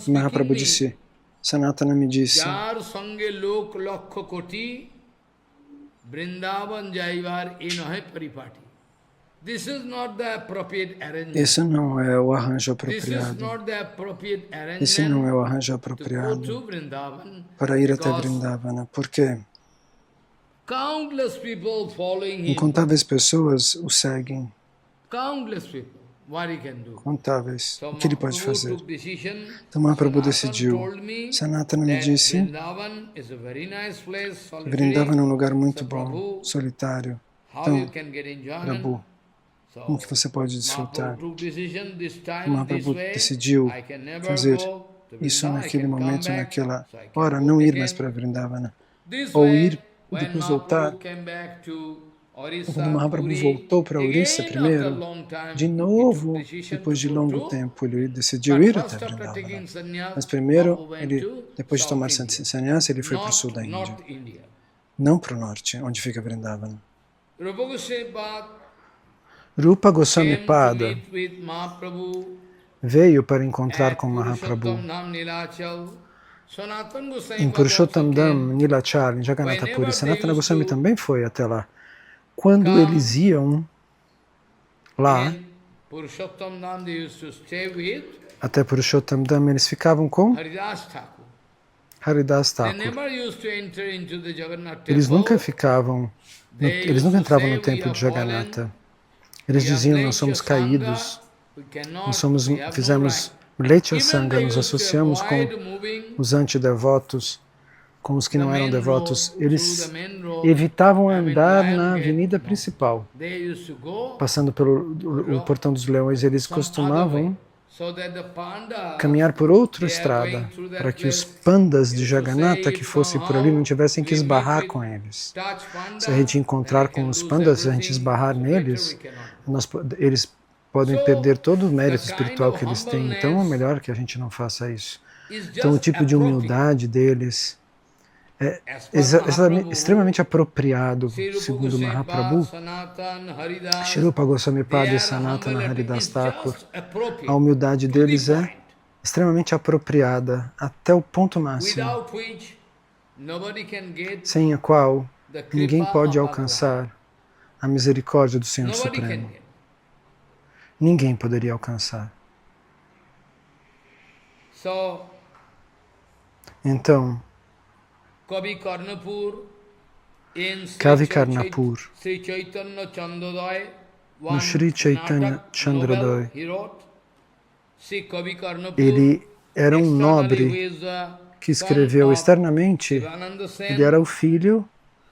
Mahaprabhu disse, Sanatana me disse, esse não é o arranjo apropriado. Esse não é o arranjo apropriado para ir até Vrindavana. Por quê? Incontáveis pessoas o seguem. Contáveis. O que ele pode fazer? Então Mahaprabhu decidiu. Sanatana me disse, Vrindavana é um lugar muito bom, solitário. Então, Prabhu, como que você pode desfrutar? Mahaprabhu decidiu fazer isso naquele momento, naquela hora, não ir mais para Vrindavana, ou ir e depois voltar. Quando Mahaprabhu voltou para Orissa primeiro, de novo, depois de longo tempo, ele decidiu ir até Vrindavana. Mas primeiro, depois de tomar sannyasa, ele foi para o sul da Índia, não para o norte, onde fica Vrindavana. Rupa Goswami Pada veio para encontrar com Mahaprabhu em Purushottam Dham, Nilachal, em Jagannatha Puri. Sanatana Goswami também foi até lá. Quando eles iam lá, até Purushottam Dham, eles ficavam com Haridas Thakur. Eles nunca entravam no templo de Jagannatha. Eles diziam, nós somos caídos, fizemos Mlecha Sangha, nos associamos com os antidevotos, com os que não eram devotos. Eles evitavam andar na avenida principal, passando pelo Portão dos Leões. Eles costumavam caminhar por outra estrada, para que os pandas de Jagannatha que fossem por ali não tivessem que esbarrar com eles. Se a gente encontrar com os pandas, se a gente esbarrar neles, eles podem perder todo o mérito espiritual que eles têm. Então é melhor que a gente não faça isso. Então o tipo de humildade deles é extremamente apropriado, segundo Mahaprabhu. Shri Rupa Goswami Pada e Sanatana Haridas Thakur, a humildade deles é extremamente apropriada até o ponto máximo, sem a qual ninguém pode alcançar a misericórdia do Senhor Supremo. Ninguém poderia alcançar. Então, Kavi Karnapur, no Sri Chaitanya Chandrodaya, ele era um nobre que escreveu externamente, ele era o filho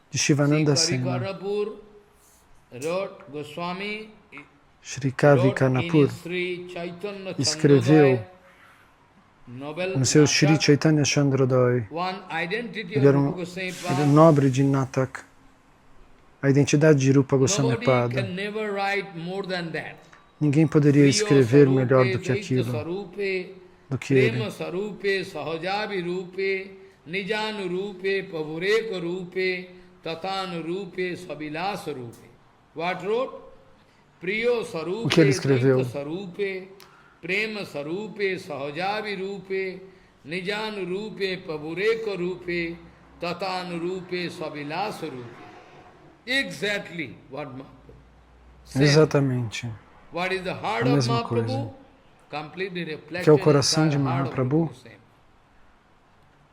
de Shivananda Sena. Sri Kavi Karnapur escreveu no seu Sri Chaitanya Chandrodaya, ele era um nobre de Natak, a identidade de Rupa Goswami Pada. Ninguém poderia escrever melhor do que aquilo, do que ele. O que ele escreveu? prema sarupe sahajavi rupe nijanu rupe pavureka rupe tatanu rupe savilasa rupe. Exactly what Mahaprabhu said. Exatamente. What is the heart A of mesma Mahaprabhu? coisa. Completely reflected Que é o coração inside de the heart of Mahaprabhu, Rupa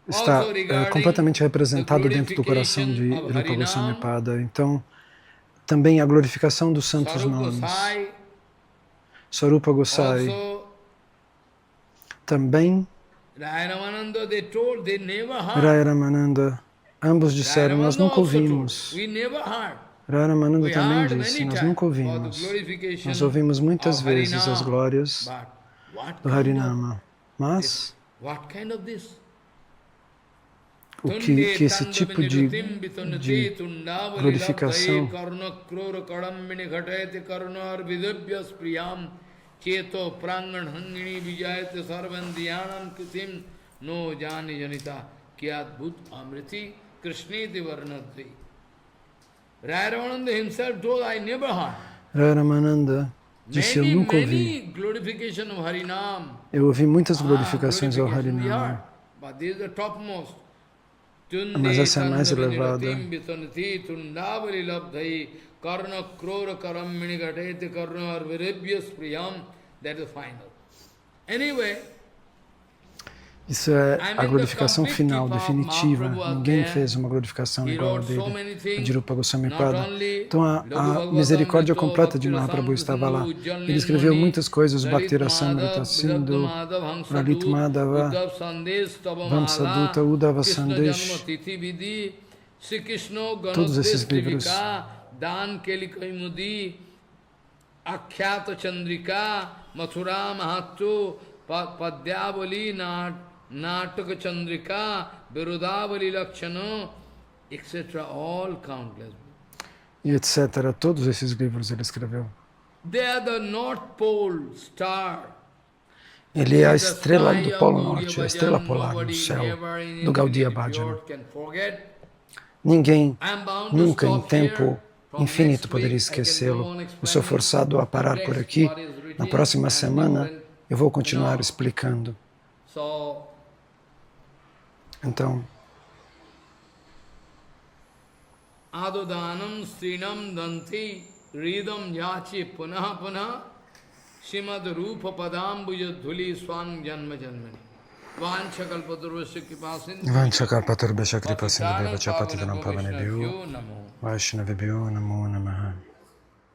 está Also regarding completamente representado dentro do coração de glorification of Rupa Goswami Harinam, Pada. Então, também a glorificação dos santos Sarup nomes. Gosai, Sarupa Gosai. also Também Raya Ramananda, they told they never heard. Raya Ramananda. Ambos Raya disseram, nós Ramananda nunca also told, ouvimos. we never heard. Raya Ramananda We também heard disse, many nós times nunca for the ouvimos. glorification Nós ouvimos muitas of vezes as Harinam, glórias but what do kind Harinama. Mas of, what kind of this? o que esse tipo de glorificação Cheto prangan hangini vijayate sarvandhyanam kritim no jani janita kyadbhut amriti krishniti varnadvi. Raya Ramananda himself told, I never heard. Raya Ramananda disse, eu nunca ouvi. Glorification of Harinam. Eu ouvi muitas glorificações ao Harinama. But this is the topmost. Mas essa é a mais elevada. Karna krora karamini gatete karna arvirebhyas priyam. That is final. Anyway, isso é a glorificação final, definitiva. Ninguém fez uma glorificação igual a dele, a de Rupa Goswami Pada. Então a misericórdia completa de Mahaprabhu estava lá. Ele escreveu muitas coisas, Bhakti Rasamrita Sindhu, Lalit Madhava, Vamsaduta, Uddhava Sandesh, todos esses livros. Dan Kelikaimudi, Akhyata Chandrika, Mathura Mahattu, Padyavali Nataka Chandrika, Virudavali Lakshana, etc. All countless. E etc. Todos esses livros ele escreveu. They are the North Pole star. Ele é a estrela do Polo Norte, a estrela polar no céu do Gaudiya Bhajana. Ninguém nunca em tempo infinito poderia esquecê-lo. Eu sou forçado a parar por aqui. Na próxima semana eu vou continuar explicando. Então, Adodanam Srinam Danti Ridam Yachi Punah Punah Shimad Rupa Padambuja Dhuli Swang Janma Janmani Vanchakalpaturvasya Kripasindhu Vanchakalpaturvasya Kripasindhu Devachapatidanam Pavanebhyo Vaishnavibhyo Namo Namaha.